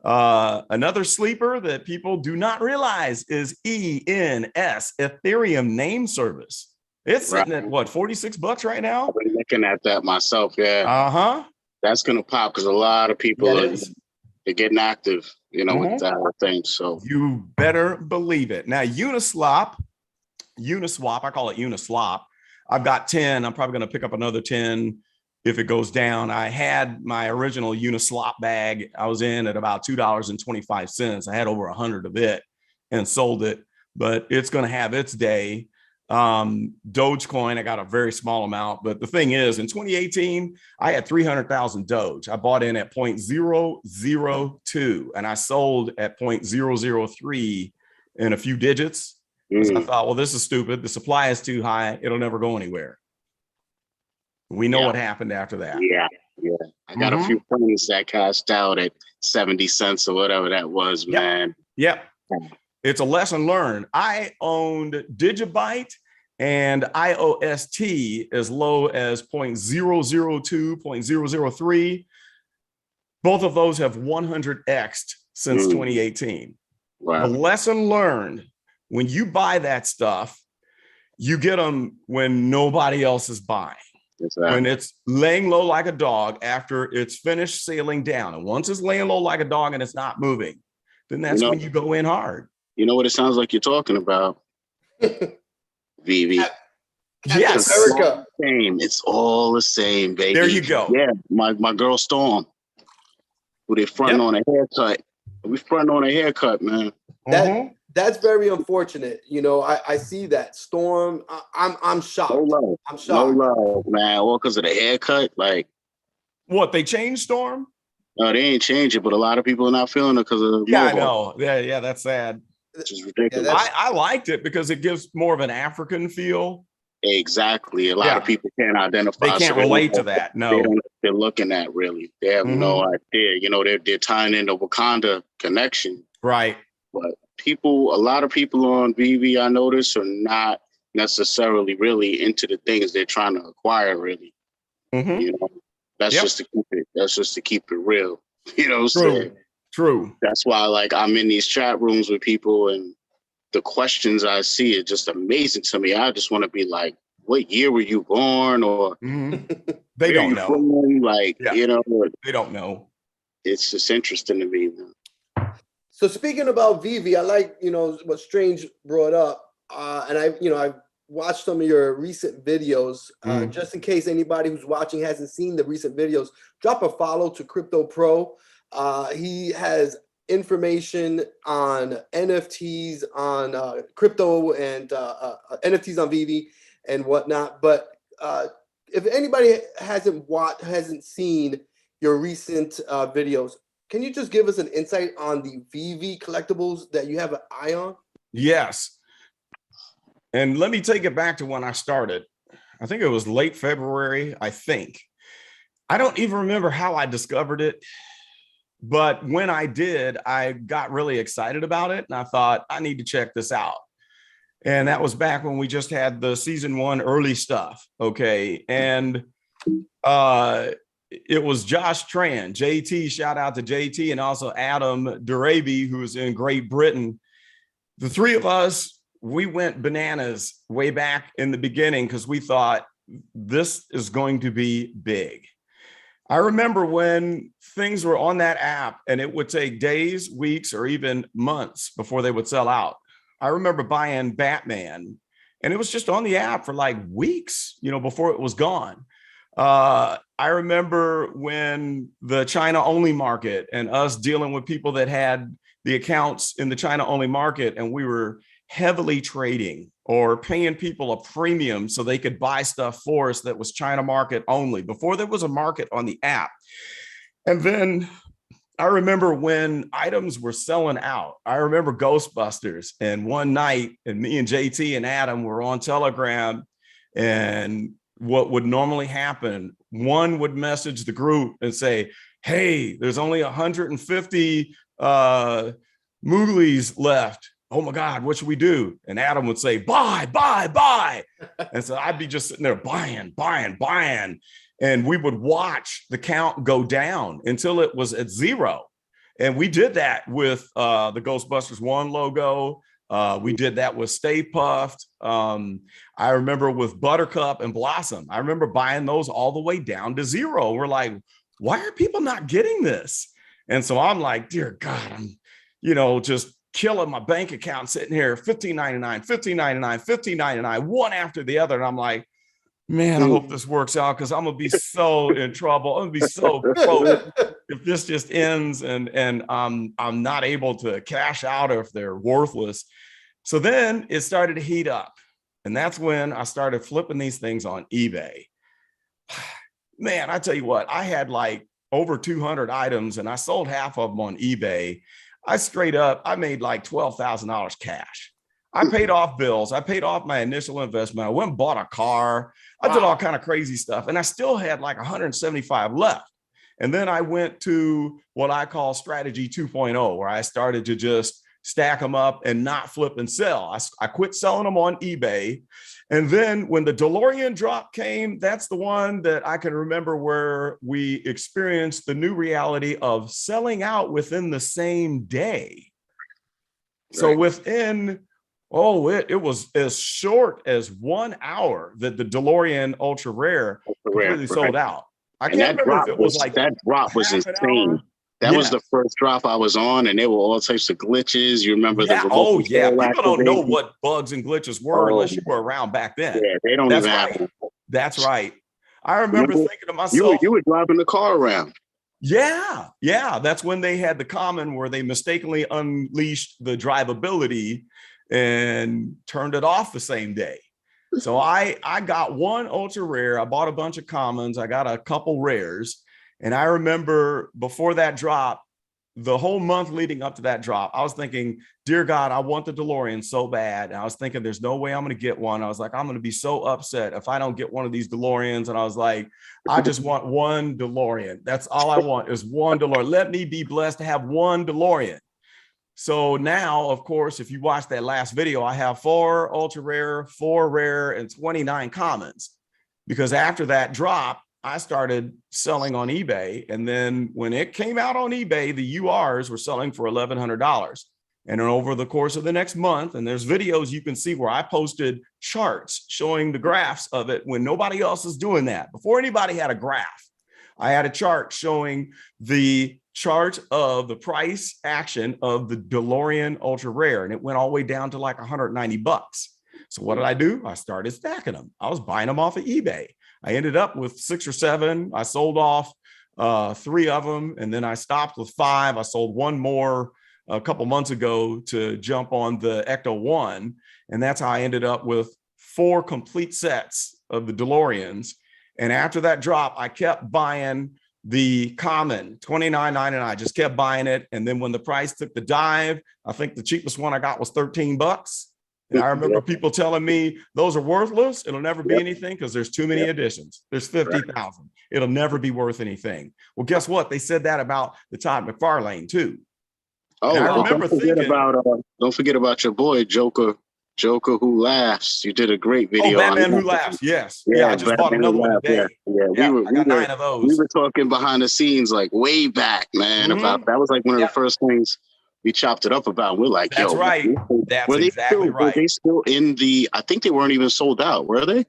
Another sleeper that people do not realize is ENS, Ethereum Name Service. It's sitting at what, $46 right now? I've been looking at that myself. Yeah. Uh-huh. That's going to pop because a lot of people they're getting active, with that thing. So you better believe it. Now, Uniswap, I call it Uniswap. I've got 10. I'm probably going to pick up another 10 if it goes down. I had my original Uniswap bag. I was in at about $2.25. I had over 100 of it and sold it, but it's going to have its day. Dogecoin, I got a very small amount, but the thing is, in 2018, I had 300,000 Doge. I bought in at 0.002 and I sold at 0.003 in a few digits. So I thought, well, this is stupid. The supply is too high. It'll never go anywhere. We know what happened after that. Yeah. I got a few friends that cashed out at 70 cents or whatever that was, man. Yep. It's a lesson learned. I owned Digibyte and IOST as low as 0.002, 0.003. Both of those have 100x'd since 2018. Wow. The lesson learned, when you buy that stuff, you get them when nobody else is buying. Exactly. When it's laying low like a dog after it's finished sailing down. And once it's laying low like a dog and it's not moving, then that's when you go in hard. You know what it sounds like you're talking about? Veve. Yes. America. It's all the same, baby. There you go. Yeah, my girl Storm, who they fronting on a haircut. We fronting on a haircut, man. That's very unfortunate. I see that. Storm, I'm shocked. No love. I'm shocked. No love, man. All because of the haircut. Like, what, they changed Storm? No, they ain't changed it, but a lot of people are not feeling it because of the I know. Yeah, that's sad. which is ridiculous. Yeah, I liked it because it gives more of an African feel. Exactly. A lot of people can't identify. They can't relate to that. No. They don't know what they're looking at, really. They have no idea. You know, they're tying in the Wakanda connection. Right. But a lot of people on Veve, I notice, are not necessarily really into the things they're trying to acquire, really. You know, that's just to keep it real. You know what I'm saying? True. That's why, like, I'm in these chat rooms with people, and the questions I see are just amazing to me. I just want to be like, what year were you born? Or they don't know. From? Like, you know, they don't know. It's just interesting to me, man. So speaking about Veve, I like, you know, what Strange brought up. And I've watched some of your recent videos. Just in case anybody who's watching hasn't seen the recent videos, drop a follow to Crypto Pro. He has information on NFTs, on crypto, and NFTs on Veve and whatnot. But if anybody hasn't seen your recent videos, can you just give us an insight on the Veve collectibles that you have an eye on? Yes. And let me take it back to when I started. I think it was late February, I think. I don't even remember how I discovered it. But when I did, I got really excited about it. And I thought, I need to check this out. And that was back when we just had the season 1 early stuff. Okay. And it was Josh Tran, JT, shout out to JT, and also Adam Durabi, who's in Great Britain. The three of us, we went bananas way back in the beginning because we thought this is going to be big. I remember when things were on that app and it would take days, weeks, or even months before they would sell out. I remember buying Batman and it was just on the app for like weeks, you know, before it was gone. I remember when the China only market and us dealing with people that had the accounts in the China only market, and we were heavily trading or paying people a premium so they could buy stuff for us that was China market only before there was a market on the app. And then I remember when items were selling out. I remember Ghostbusters, and one night, and me and JT and Adam were on Telegram, and what would normally happen, one would message the group and say, hey, there's only 150 Moogleys left. Oh my God, what should we do? And Adam would say, buy, buy, buy. And so I'd be just sitting there buying. And we would watch the count go down until it was at 0. And we did that with the Ghostbusters 1 logo. We did that with Stay Puffed. I remember with Buttercup and Blossom. I remember buying those all the way down to 0. We're like, why are people not getting this? And so I'm like, dear God, I'm, just killing my bank account sitting here, $15.99, $15.99, $15.99, one after the other. And I'm like, man, I hope this works out because I'm going to be so in trouble. I'm going to be so broke if this just ends and I'm not able to cash out or if they're worthless. So then it started to heat up. And that's when I started flipping these things on eBay. Man, I tell you what, I had like over 200 items and I sold half of them on eBay. I made like $12,000 cash. I paid off bills. I paid off my initial investment. I went and bought a car. I did all kind of crazy stuff. And I still had like 175 left. And then I went to what I call strategy 2.0, where I started to just stack them up and not flip and sell. I quit selling them on eBay. And then when the DeLorean drop came, that's the one that I can remember where we experienced the new reality of selling out within the same day. Right. So within, it was as short as 1 hour that the DeLorean Ultra Rare completely sold out. I can't remember if it was like that drop was insane. That was the first drop I was on, and there were all types of glitches. You remember People don't know what bugs and glitches were unless you were around back then. Yeah, they don't even have them. That's right. I remember thinking to myself, you were driving the car around. Yeah. That's when they had the common where they mistakenly unleashed the drivability and turned it off the same day. So I got one ultra rare. I bought a bunch of commons. I got a couple rares. And I remember before that drop, the whole month leading up to that drop, I was thinking, dear God, I want the DeLorean so bad. And I was thinking, there's no way I'm going to get one. I was like, I'm going to be so upset if I don't get one of these DeLoreans. And I was like, I just want one DeLorean. That's all I want is one DeLorean. Let me be blessed to have one DeLorean. So now, of course, if you watch that last video, I have 4 ultra rare, 4 rare, and 29 commons. Because after that drop, I started selling on eBay. And then when it came out on eBay, the URs were selling for $1,100. And then over the course of the next month, and there's videos you can see where I posted charts showing the graphs of it when nobody else is doing that. Before anybody had a graph, I had a chart showing the chart of the price action of the DeLorean Ultra Rare. And it went all the way down to like 190 bucks. So what did I do? I started stacking them. I was buying them off of eBay. I ended up with 6 or 7. I sold off 3 of them, and then I stopped with 5. I sold 1 more a couple months ago to jump on the Ecto 1, and that's how I ended up with 4 complete sets of the DeLoreans. And after that drop, I kept buying the common $29.99. I just kept buying it, and then when the price took the dive, I think the cheapest one I got was 13 bucks. And I remember people telling me those are worthless. It'll never be anything because there's too many editions. There's 50,000. It'll never be worth anything. Well, guess what? They said that about the Todd McFarlane too. Oh, I remember thinking don't forget about your boy Joker Who Laughs. You did a great video. Oh, Batman Who Laughs. Yes. Yeah, I just Batman bought another one today. I got 9 of those. We were talking behind the scenes like way back, man. About that was like one of the first things we chopped it up about. We're like, that's right. That's exactly right. Were they still in the, I think they weren't even sold out, were they?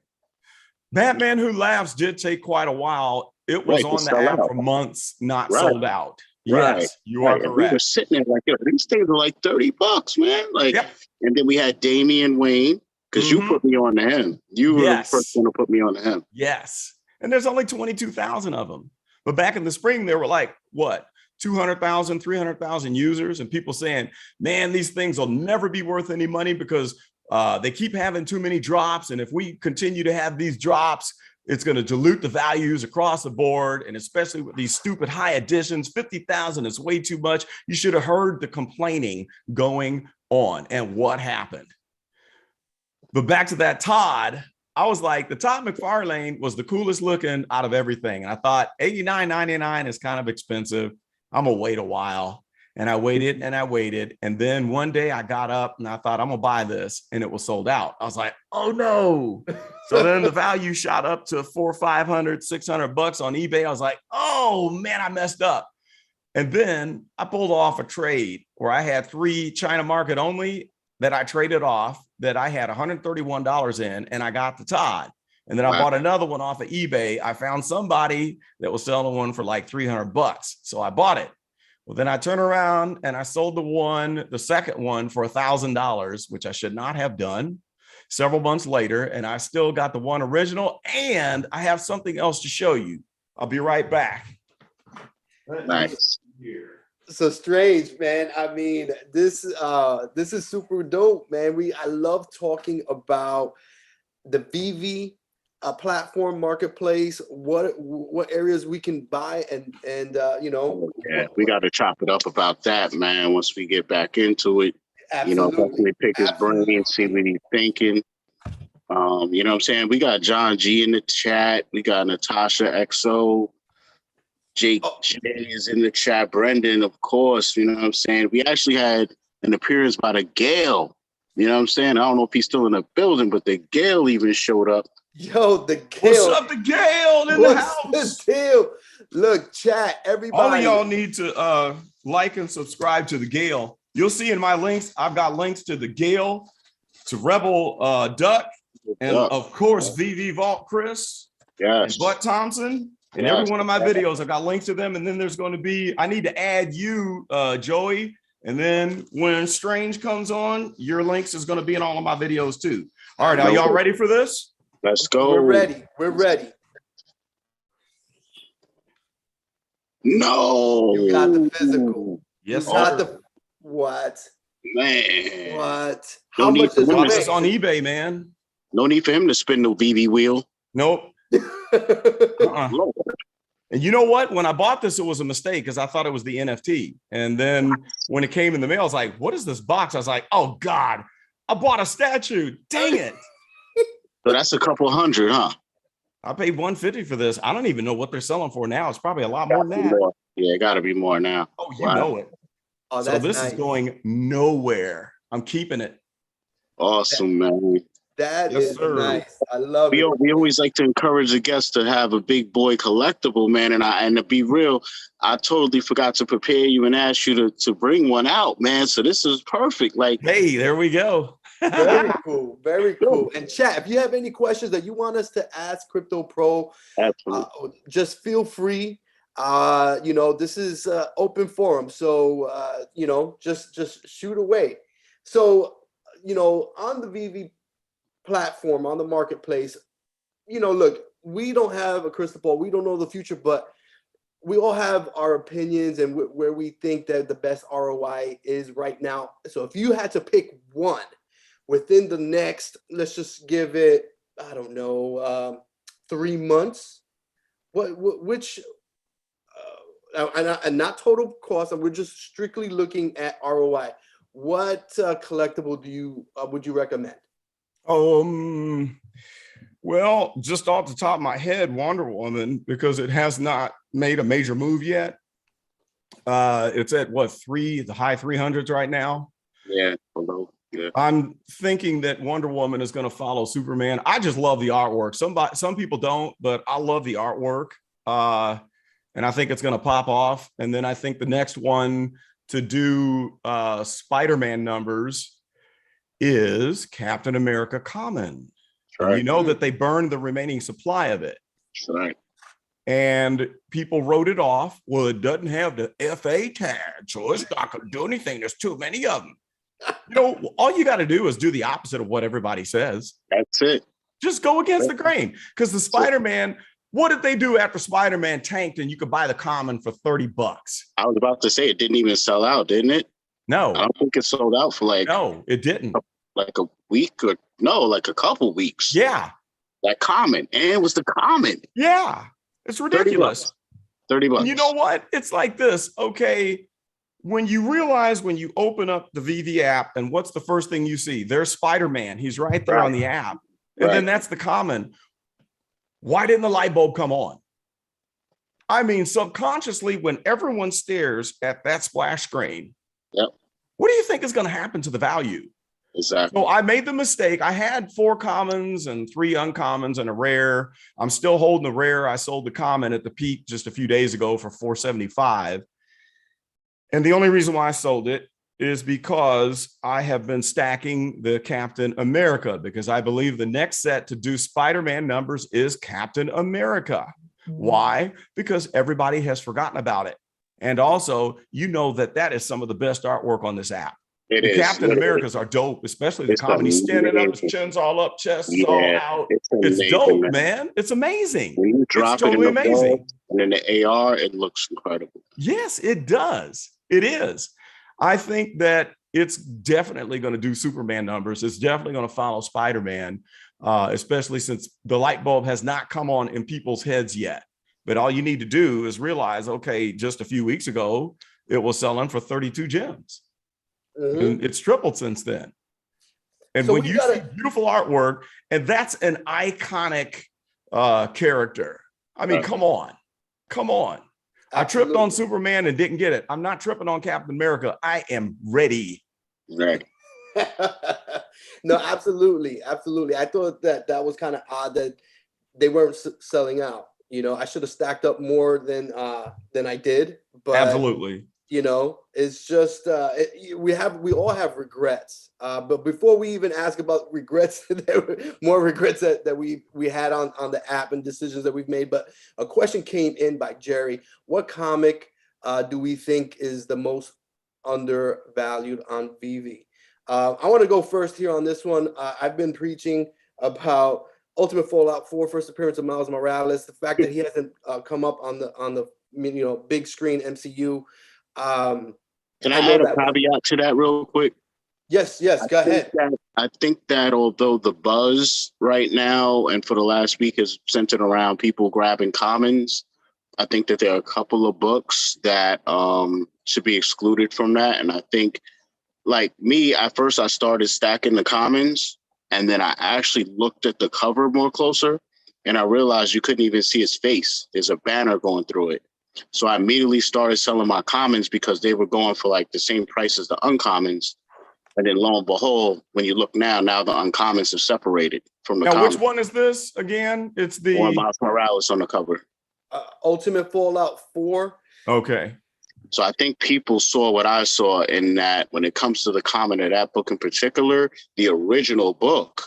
Batman Who Laughs did take quite a while. It was on the app for months, not sold out. Yes, you are correct. We were sitting there like, yo, these things are like 30 bucks, man. Like, and then we had Damian Wayne, because you put me on to him. You were the first one to put me on to him. Yes. And there's only 22,000 of them. But back in the spring, there were like, what? 200,000, 300,000 users, and people saying, man, these things will never be worth any money because they keep having too many drops. And if we continue to have these drops, it's going to dilute the values across the board. And especially with these stupid high editions, 50,000 is way too much. You should have heard the complaining going on and what happened. But back to that Todd, I was like, the Todd McFarlane was the coolest looking out of everything. And I thought $89.99 is kind of expensive. I'm gonna wait a while. And I waited and I waited. And then one day I got up and I thought, I'm gonna buy this, and it was sold out. I was like, oh no. So then the value shot up to $400, $500, $600 on eBay. I was like, oh man, I messed up. And then I pulled off a trade where I had 3 China market only that I traded off that I had $131 in, and I got the Todd. And then I bought another one off of eBay. I found somebody that was selling one for like $300. So I bought it. Well, then I turned around and I sold the second one for $1,000, which I should not have done, several months later. And I still got the one original, and I have something else to show you. I'll be right back. Nice. So Strange, man. I mean, this is super dope, man. I love talking about the Veve platform marketplace, what areas we can buy and you know. Yeah, we got to chop it up about that, man, once we get back into it. Absolutely. You know, hopefully pick his brain and see what he's thinking. You know what I'm saying? We got John G in the chat. We got Natasha XO. Jake J is in the chat. Brendan, of course. You know what I'm saying? We actually had an appearance by the GALE. You know what I'm saying? I don't know if he's still in the building, but the GALE even showed up. Yo, the GALE. What's up, the GALE in the house? What's the deal? Look, chat, everybody. All of y'all need to like and subscribe to the GALE. You'll see in my links, I've got links to the GALE, to Rebel Duck, and of course, vevedrop Chris, and Butt Thompson. And every one of my videos, I've got links to them. And then there's going to be, I need to add you, Joey. And then when Strange comes on, your links is going to be in all of my videos too. All right, are y'all ready for this? Let's go. We're ready. We're ready. No. You got the physical. Yes, you got the what? Man. What? How much is this on eBay, man? No need for him to spin the Veve wheel. Nope. And you know what? When I bought this, it was a mistake because I thought it was the NFT. And then when it came in the mail, I was like, what is this box? I was like, oh God, I bought a statue. Dang it. So that's a couple hundred, huh? I paid $150 for this. I don't even know what they're selling for now. It's probably a lot more than that. Yeah, it got to be more now. Oh, you know it. Oh, so this is going nowhere. I'm keeping it. Awesome, man. That is nice. I love it. We always like to encourage the guests to have a big boy collectible, man. And to be real, I totally forgot to prepare you and ask you to bring one out, man. So this is perfect. Like, hey, there we go. Very cool. Very cool. And chat, if you have any questions that you want us to ask Crypto Pro, just feel free. You know, this is open forum. So, you know, just shoot away. So, you know, on the Veve platform, on the marketplace, you know, look, we don't have a crystal ball. We don't know the future, but we all have our opinions and where we think that the best ROI is right now. So if you had to pick one within the next, let's just give it, I don't know, 3 months, which, and not total cost, we're just strictly looking at ROI. What collectible would you recommend? Well, just off the top of my head, Wonder Woman, because it has not made a major move yet. It's at what, the high 300s right now? Yeah, below. Yeah. I'm thinking that Wonder Woman is going to follow Superman. I just love the artwork. Some people don't, but I love the artwork. And I think it's going to pop off. And then I think the next one to do Spider-Man numbers is Captain America Common. Right. And you know that they burned the remaining supply of it. Right. And people wrote it off. Well, it doesn't have the FA tag, so it's not going to do anything. There's too many of them. You know, all you got to do is do the opposite of what everybody says. That's it. Just go against the grain. Because the Spider-Man, what did they do after Spider-Man tanked and you could buy the common for $30? I was about to say it didn't even sell out, didn't it? No. I don't think it sold out for no, it didn't. Like a week or like a couple weeks. Yeah. That common. And it was the common. Yeah. It's ridiculous. $30. And you know what? It's like this. Okay. When you realize when you open up the Veve app and what's the first thing you see? There's Spider-Man. He's right there on the app. And then that's the common. Why didn't the light bulb come on? I mean, subconsciously, when everyone stares at that splash screen, what do you think is going to happen to the value? Exactly. So I made the mistake. I had 4 commons and 3 uncommons and a rare. I'm still holding the rare. I sold the common at the peak just a few days ago for $475. And the only reason why I sold it is because I have been stacking the Captain America, because I believe the next set to do Spider-Man numbers is Captain America. Why? Because everybody has forgotten about it. And also, you know that is some of the best artwork on this app. The Captain Americas are dope, especially the common. He's standing up, his chin's all up, chest is all out. It's dope, man. It's amazing. When you drop it's totally amazing. And in the AR, it looks incredible. Yes, it does. It is. I think that it's definitely going to do Superman numbers. It's definitely going to follow Spider-Man, especially since the light bulb has not come on in people's heads yet. But all you need to do is realize, okay, just a few weeks ago, it was selling for 32 gems. And it's tripled since then. And so when you see beautiful artwork, and that's an iconic character. I mean, come on. Absolutely. I tripped on Superman and didn't get it. I'm not tripping on Captain America. I am ready. Right. No, absolutely. I thought that was kind of odd that they weren't selling out. You know, I should have stacked up more than I did. But absolutely. You know, it's just we all have regrets. But before we even ask about regrets, there were more regrets that we had on the app and decisions that we've made. But a question came in by Jerry. What comic do we think is the most undervalued on Veve? I want to go first here on this one. I've been preaching about Ultimate Fallout 4, first appearance of Miles Morales. The fact that he hasn't come up on the big screen MCU. Can I add a caveat to that real quick? Yes, go ahead. I think that although the buzz right now and for the last week is centered around people grabbing commons, I think that there are a couple of books that should be excluded from that. And I think, like me, at first I started stacking the commons, and then I actually looked at the cover more closer, and I realized you couldn't even see his face. There's a banner going through it. So I immediately started selling my commons because they were going for like the same price as the uncommons. And then lo and behold, when you look now the uncommons are separated from the Now, commons. which one is this again? It's the one Miles Morales on the cover. Ultimate Fallout 4. Okay. So I think people saw what I saw in that when it comes to the common of that book in particular, the original book,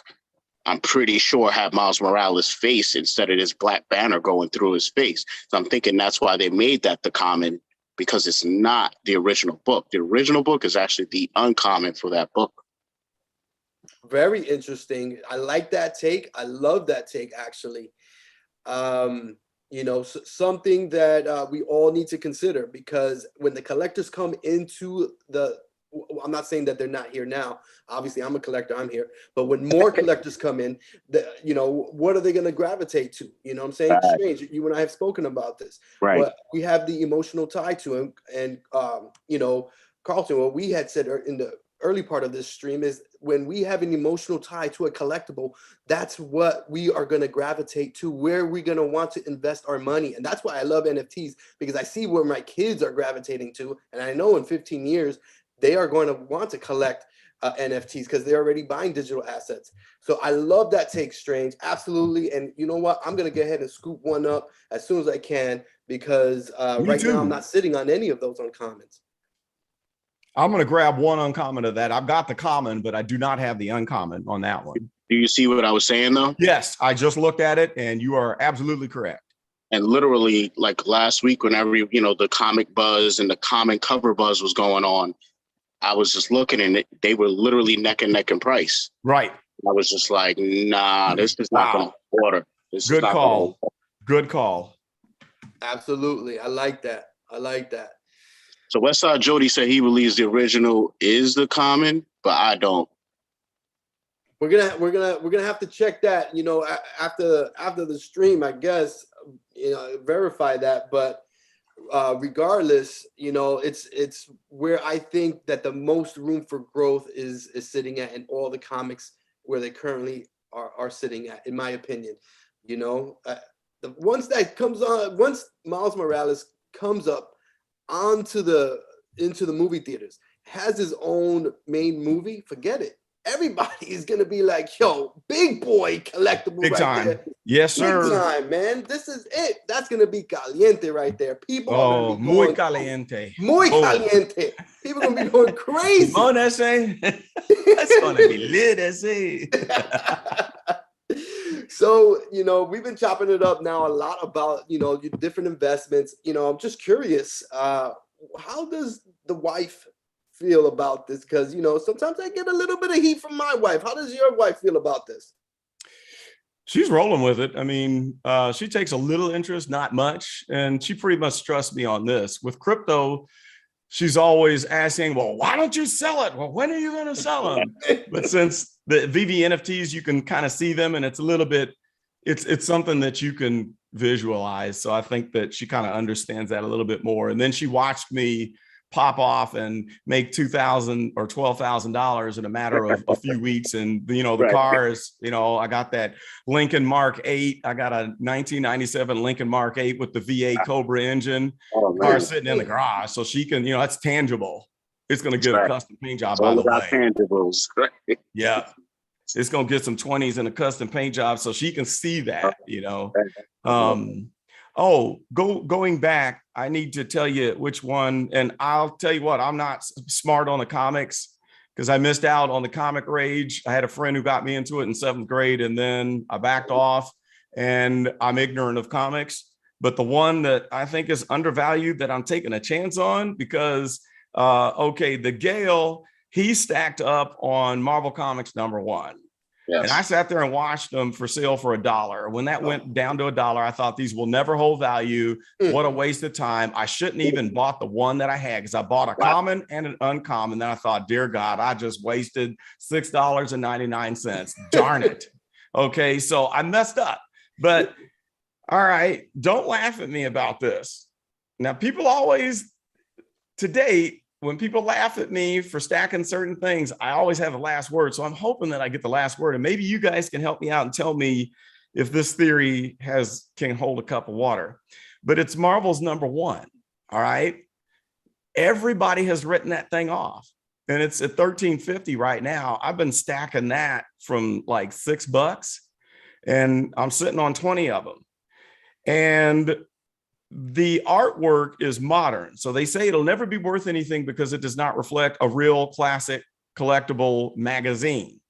I'm pretty sure had Miles Morales' face instead of this black banner going through his face. So I'm thinking that's why they made that the common, because it's not the original book. The original book is actually the uncommon for that book. Very interesting. I like that take. I love that take, actually. You know, something that we all need to consider, because when the collectors come into I'm not saying that they're not here now. Obviously, I'm a collector, I'm here. But when more collectors come in, you know, what are they going to gravitate to? You know what I'm saying? Right. Strange, you and I have spoken about this. Right. But we have the emotional tie to him. And, you know, Carlton, what we had said in the early part of this stream is when we have an emotional tie to a collectible, that's what we are going to gravitate to, where we're going to want to invest our money. And that's why I love NFTs, because I see where my kids are gravitating to. And I know in 15 years, they are going to want to collect NFTs because they're already buying digital assets. So I love that take, Strange. Absolutely. And you know what? I'm going to go ahead and scoop one up as soon as I can, because right now I'm not sitting on any of those uncommons. I'm going to grab one uncommon of that. I've got the common, but I do not have the uncommon on that one. Do you see what I was saying, though? Yes, I just looked at it, and you are absolutely correct. And literally, like last week, whenever, you know, the comic buzz and the common cover buzz was going on, I was just looking, and they were literally neck and neck in price. Right. I was just like, nah, this is not going to order. Good call. Good call. Absolutely. I like that. I like that. So Westside Jody said he believes the original is the common, but I don't. We're gonna have to check that, you know, after the stream, I guess, you know, verify that. But regardless, you know, it's where I think that the most room for growth is sitting at in all the comics where they currently are sitting at, in my opinion. You know, once Miles Morales comes up into the movie theaters, has his own main movie, forget it. Everybody is gonna be like, yo, big boy collectible. Big right time. there. Yes, sir. Big time, man. This is it. That's gonna be caliente right there. People are gonna be muy caliente. Muy caliente. People are gonna be going crazy. Mon ese. That's gonna be lit ese. So, you know, we've been chopping it up now a lot about, you know, your different investments. You know, I'm just curious, how does the wife feel about this? Because, you know, sometimes I get a little bit of heat from my wife. How does your wife feel about this? She's rolling with it. I mean, she takes a little interest, not much, and she pretty much trusts me on this. With crypto, she's always asking, well, why don't you sell it? Well, when are you going to sell them? But since the VeveNFTs, you can kind of see them, and it's a little bit, it's something that you can visualize. So I think that she kind of understands that a little bit more. And then she watched me pop off and make $2,000 or $12,000 in a matter of a few weeks. And, you know, the cars, you know, I got that Lincoln Mark 8. I got a 1997 Lincoln Mark 8 with the V8 Cobra engine. Car sitting in the garage. So she can, you know, that's tangible. It's going to get a custom paint job, by the way. Tangibles. Yeah. It's going to get some 20s in a custom paint job so she can see that, you know. Going back, I need to tell you which one, and I'll tell you what, I'm not smart on the comics because I missed out on the comic rage. I had a friend who got me into it in 7th grade, and then I backed off, and I'm ignorant of comics. But the one that I think is undervalued that I'm taking a chance on because, the GALE, he stacked up on Marvel Comics #1. Yes. And I sat there and watched them for sale for $1. When that went down to $1, I thought these will never hold value. What a waste of time. I shouldn't even bought the one that I had because I bought a common and an uncommon. Then I thought, dear God, I just wasted $6.99. Darn it. Okay, so I messed up. But All right, don't laugh at me about this. Now, people always, today, when people laugh at me for stacking certain things, I always have the last word. So I'm hoping that I get the last word. And maybe you guys can help me out and tell me if this theory can hold a cup of water. But it's Marvel's number one. All right. Everybody has written that thing off. And it's at $13.50 right now. I've been stacking that from like $6, and I'm sitting on 20 of them. And the artwork is modern. So they say it'll never be worth anything because it does not reflect a real classic collectible magazine.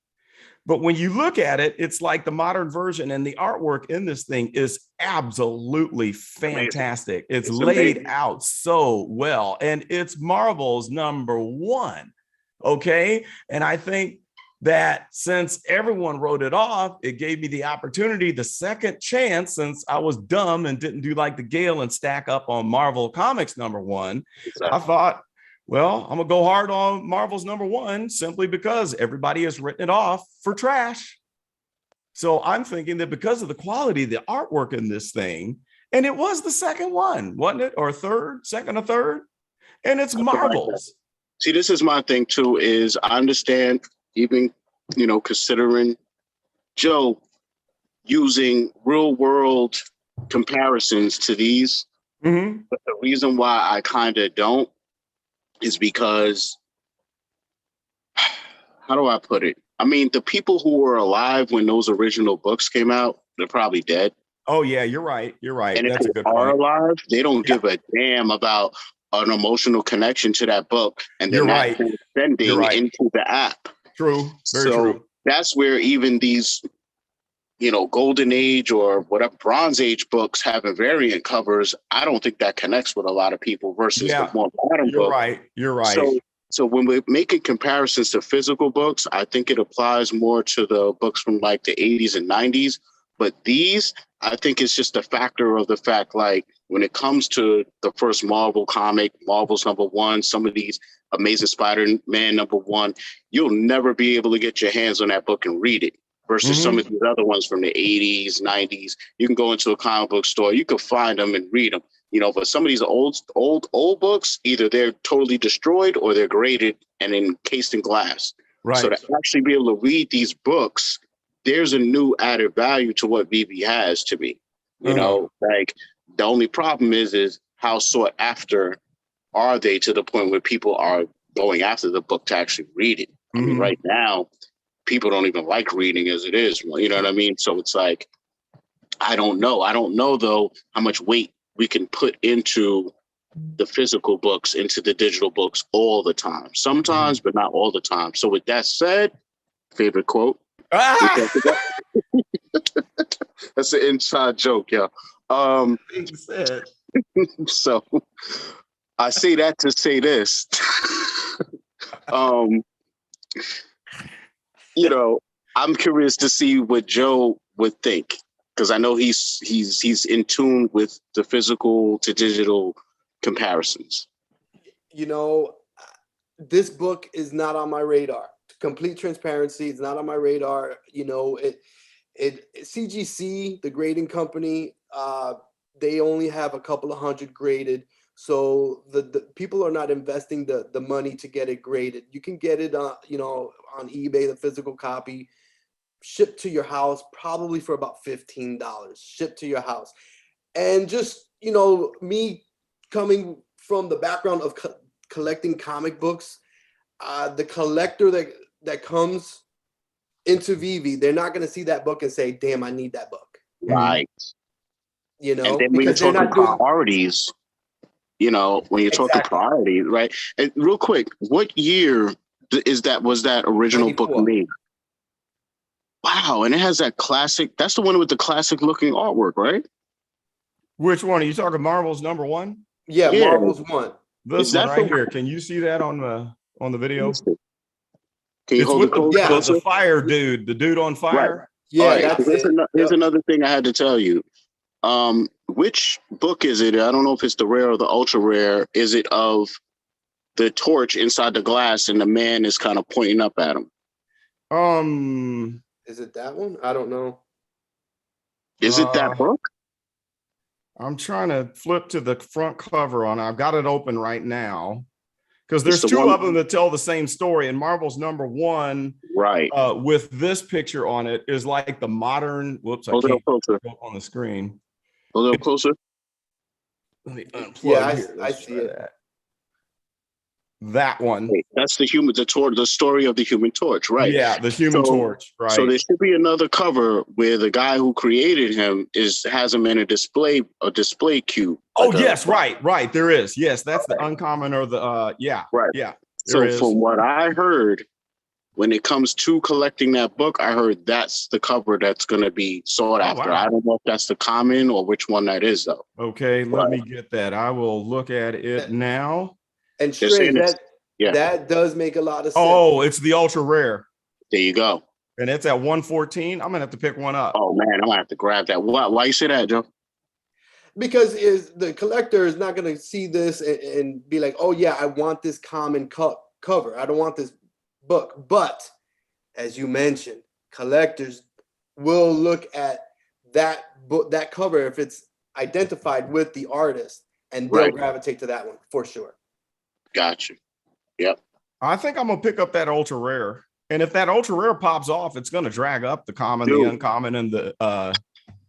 But when you look at it, it's like the modern version, and the artwork in this thing is absolutely fantastic. It's laid amazing. Out so well, and it's Marvel's number one. Okay. And I think that since everyone wrote it off, it gave me the opportunity, the second chance, since I was dumb and didn't do like the GALE and stack up on Marvel Comics number one. Exactly. I thought, well, I'm gonna go hard on Marvel's number one simply because everybody has written it off for trash. So I'm thinking that because of the quality of the artwork in this thing, and it was the second one, wasn't it? Or third, second or third, and it's Marvel's. See, this is my thing too, is I understand even, considering Joe using real world comparisons to these. Mm-hmm. But the reason why I kind of don't is because, how do I put it? I mean, the people who were alive when those original books came out, they're probably dead. Oh yeah, you're right. You're right. And that's if a good they are point. alive, they don't give a damn about an emotional connection to that book, and then that transcending into the app. True. Very true. That's where even these, Golden Age or whatever Bronze Age books having variant covers, I don't think that connects with a lot of people versus the more modern book. You're right. So when we're making comparisons to physical books, I think it applies more to the books from like the 80s and 90s. But these, I think it's just a factor of the fact, like when it comes to the first Marvel comic, Marvel's number one, some of these Amazing Spider-Man number one, you'll never be able to get your hands on that book and read it versus some of these other ones from the 80s, 90s. You can go into a comic book store, you can find them and read them. But some of these old books, either they're totally destroyed or they're graded and encased in glass. Right. So to actually be able to read these books, there's a new added value to what Veve has to me. Like the only problem is how sought after are they to the point where people are going after the book to actually read it. I mean, right now, people don't even like reading as it is. You know what I mean? So it's like, I don't know. I don't know, though, how much weight we can put into the physical books, into the digital books all the time. Sometimes, but not all the time. So with that said, favorite quote. That's an inside joke, yeah. So I say that to say this. I'm curious to see what Joe would think, because I know he's in tune with the physical to digital comparisons. This book is not on my radar. Complete transparency, it's not on my radar. CGC, the grading company, they only have a couple of hundred graded. So the people are not investing the money to get it graded. You can get it on eBay, the physical copy, shipped to your house, probably for about $15, shipped to your house. And just, me coming from the background of collecting comic books, the collector that comes into Veve, they're not going to see that book and say, damn, I need that book. Right. And then when you're talking priorities, when you're talking priorities, right? And real quick, what year was that original 94. Book made? Wow. And it has that classic, that's the one with the classic looking artwork, right? Which one? Are you talking Marvel's number one? Yeah. Marvel's one. This one right here. Can you see that on the video? Can you hold the fire dude, the dude on fire? Right. Yeah, right. Here's another thing I had to tell you. Which book is it? I don't know if it's the rare or the ultra rare. Is it of the torch inside the glass and the man is kind of pointing up at him? Is it that one? I don't know. Is it that book? I'm trying to flip to the front cover on. I've got it open right now because there's the two one- of them that tell the same story. And Marvel's #1, Right. with this picture on it, is like the modern. Whoops, I Hold it up can't closer. go on the screen. A little closer. Let me unplug. Yeah, here. I Let's see try it. That one. Wait, that's the story of the Human Torch, right? Yeah, the Human Torch. Right. So there should be another cover where the guy who created him has him in a display cube. Oh, yes, right. There is. Yes, that's the uncommon or the yeah. Right. Yeah. So from what I heard, when it comes to collecting that book, I heard that's the cover that's going to be sought after. Wow. I don't know if that's the common or which one that is, though. Okay, let me get that. I will look at it now. And Strange, yeah. that does make a lot of sense. Oh, it's the ultra rare. There you go. And it's at 114. I'm gonna have to pick one up. Oh man, I'm gonna have to grab that. Why you say that, Joe? Because the collector is not going to see this and be like, oh yeah, I want this common cover. I don't want this book. But as you mentioned, collectors will look at that book, that cover, if it's identified with the artist, and they'll gravitate to that one for sure. Gotcha. Yep. I think I'm gonna pick up that ultra rare. And if that ultra rare pops off, it's gonna drag up the common, the uncommon, and the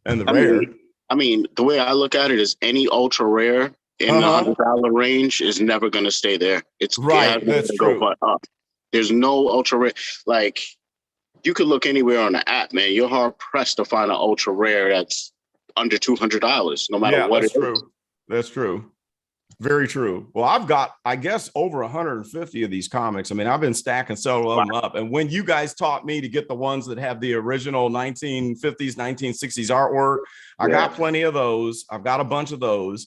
rare. I mean, the way I look at it is any ultra rare in the $100 range is never going to stay there. It's right. That's true. Go up. There's no ultra rare. Like, you could look anywhere on the app, man. You're hard pressed to find an ultra rare that's under $200, no matter what it is. That's true. Very true. Well, I've got, I guess, over 150 of these comics. I mean, I've been stacking several of them up. And when you guys taught me to get the ones that have the original 1950s, 1960s artwork, I got plenty of those. I've got a bunch of those.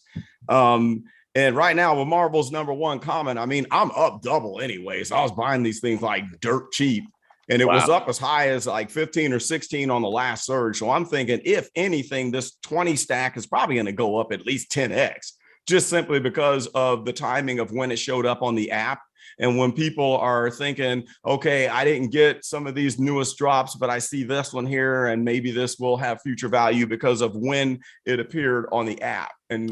And right now with Marvel's #1 common, I mean, I'm up double anyways. I was buying these things like dirt cheap. And it was up as high as like 15 or 16 on the last surge. So I'm thinking, if anything, this 20 stack is probably going to go up at least 10x. Just simply because of the timing of when it showed up on the app. And when people are thinking, okay, I didn't get some of these newest drops, but I see this one here, and maybe this will have future value because of when it appeared on the app. And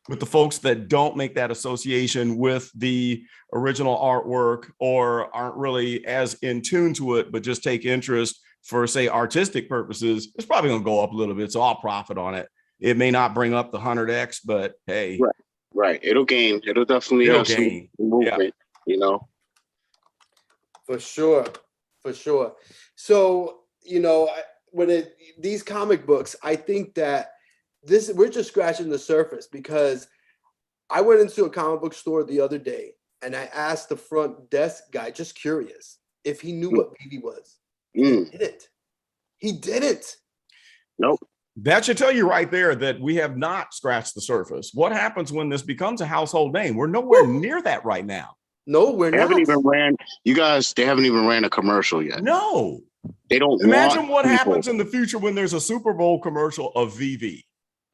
with the folks that don't make that association with the original artwork or aren't really as in tune to it, but just take interest for, say, artistic purposes, it's probably going to go up a little bit. So I'll profit on it. It may not bring up the 100x, but hey, right. It'll gain. It'll definitely have some movement, you know. For sure. So, you know, these comic books, I think that we're just scratching the surface, because I went into a comic book store the other day and I asked the front desk guy, just curious, if he knew what Veve was. He didn't. Nope. That should tell you right there that we have not scratched the surface. What happens when this becomes a household name? We're nowhere near that right now. No, we're not. They haven't even ran a commercial yet. No. They don't. Imagine what happens in the future when there's a Super Bowl commercial of Veve.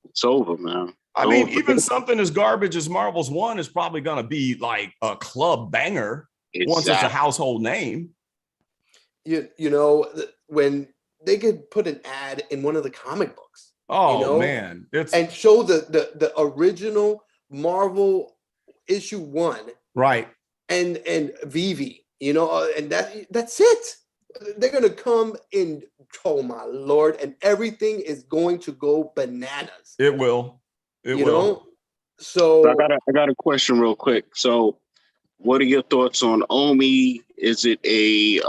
It's over, man. I mean, even something as garbage as Marvel's One is probably going to be like a club banger once it's a household name. You know, when they could put an ad in one of the comic books. Oh, you know, man. And show the original Marvel issue 1. Right. And Veve, you know, and that's it. They're going to come in, oh my Lord, and everything is going to go bananas. It will. You know? So I got a question real quick. So what are your thoughts on Omi? Is it a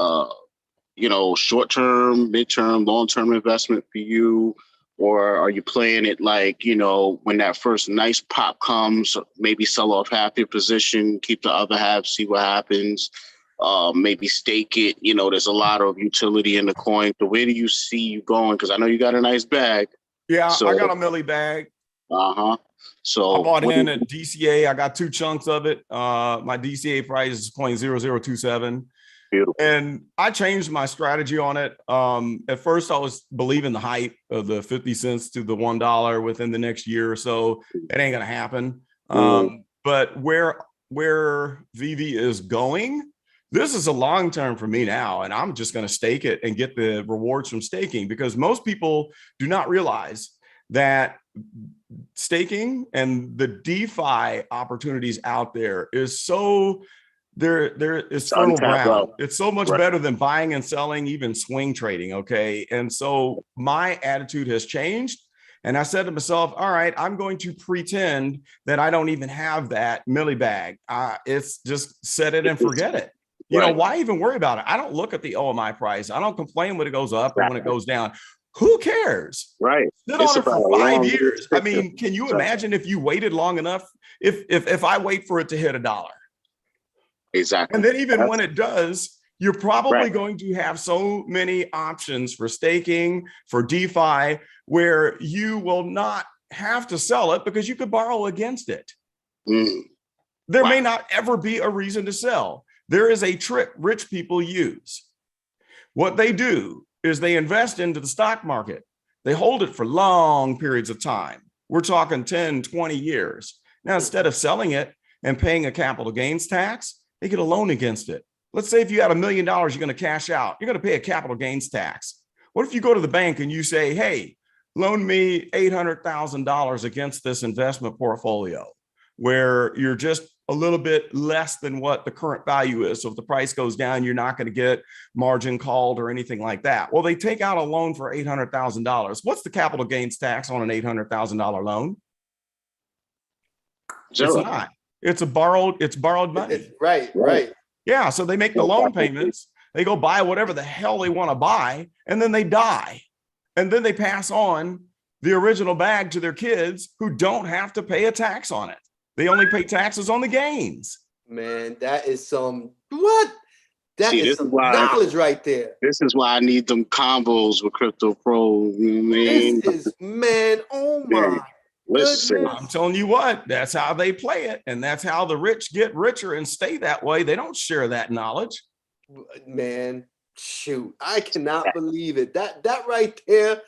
short-term, mid-term, long-term investment for you? Or are you playing it like, you know, when that first nice pop comes, maybe sell off half your position, keep the other half, see what happens, maybe stake it. You know, there's a lot of utility in the coin. So where do you see you going? Because I know you got a nice bag. Yeah, so, I got a milli bag. So I bought in at DCA. I got 2 chunks of it. My DCA price is 0.0027. Beautiful. And I changed my strategy on it. At first, I was believing the hype of the 50 cents to the $1 within the next year or so. It ain't gonna happen. But where Veve is going, this is a long term for me now, and I'm just gonna stake it and get the rewards from staking, because most people do not realize that staking and the DeFi opportunities out there is so there is fertile ground. It's so much better than buying and selling, even swing trading. Okay. And so my attitude has changed. And I said to myself, all right, I'm going to pretend that I don't even have that milli bag. It's just set it and forget it. You know, why even worry about it? I don't look at the OMI price. I don't complain when it goes up or when it goes down. Who cares? Right. Sit on it for 5 years. I mean, can you imagine if you waited long enough? If I wait for it to hit $1? Exactly. And then even when it does, you're probably going to have so many options for staking, for DeFi, where you will not have to sell it because you could borrow against it. There may not ever be a reason to sell. There is a trick rich people use. What they do is they invest into the stock market. They hold it for long periods of time. We're talking 10, 20 years. Now, instead of selling it and paying a capital gains tax, they get a loan against it. Let's say if you had $1 million, you're going to cash out. You're going to pay a capital gains tax. What if you go to the bank and you say, hey, loan me $800,000 against this investment portfolio, where you're just a little bit less than what the current value is. So if the price goes down, you're not going to get margin called or anything like that. Well, they take out a loan for $800,000. What's the capital gains tax on an $800,000 loan? It's not. It's borrowed money. Right. Yeah. So they make the loan payments. They go buy whatever the hell they want to buy, and then they die. And then they pass on the original bag to their kids who don't have to pay a tax on it. They only pay taxes on the gains. Man, that is some is some knowledge right there. This is why I need them combos with Crypto Pro. Man. This is, man, oh my. Listen, I'm telling you what, that's how they play it. And that's how the rich get richer and stay that way. They don't share that knowledge. Man, shoot, I cannot believe it. That right there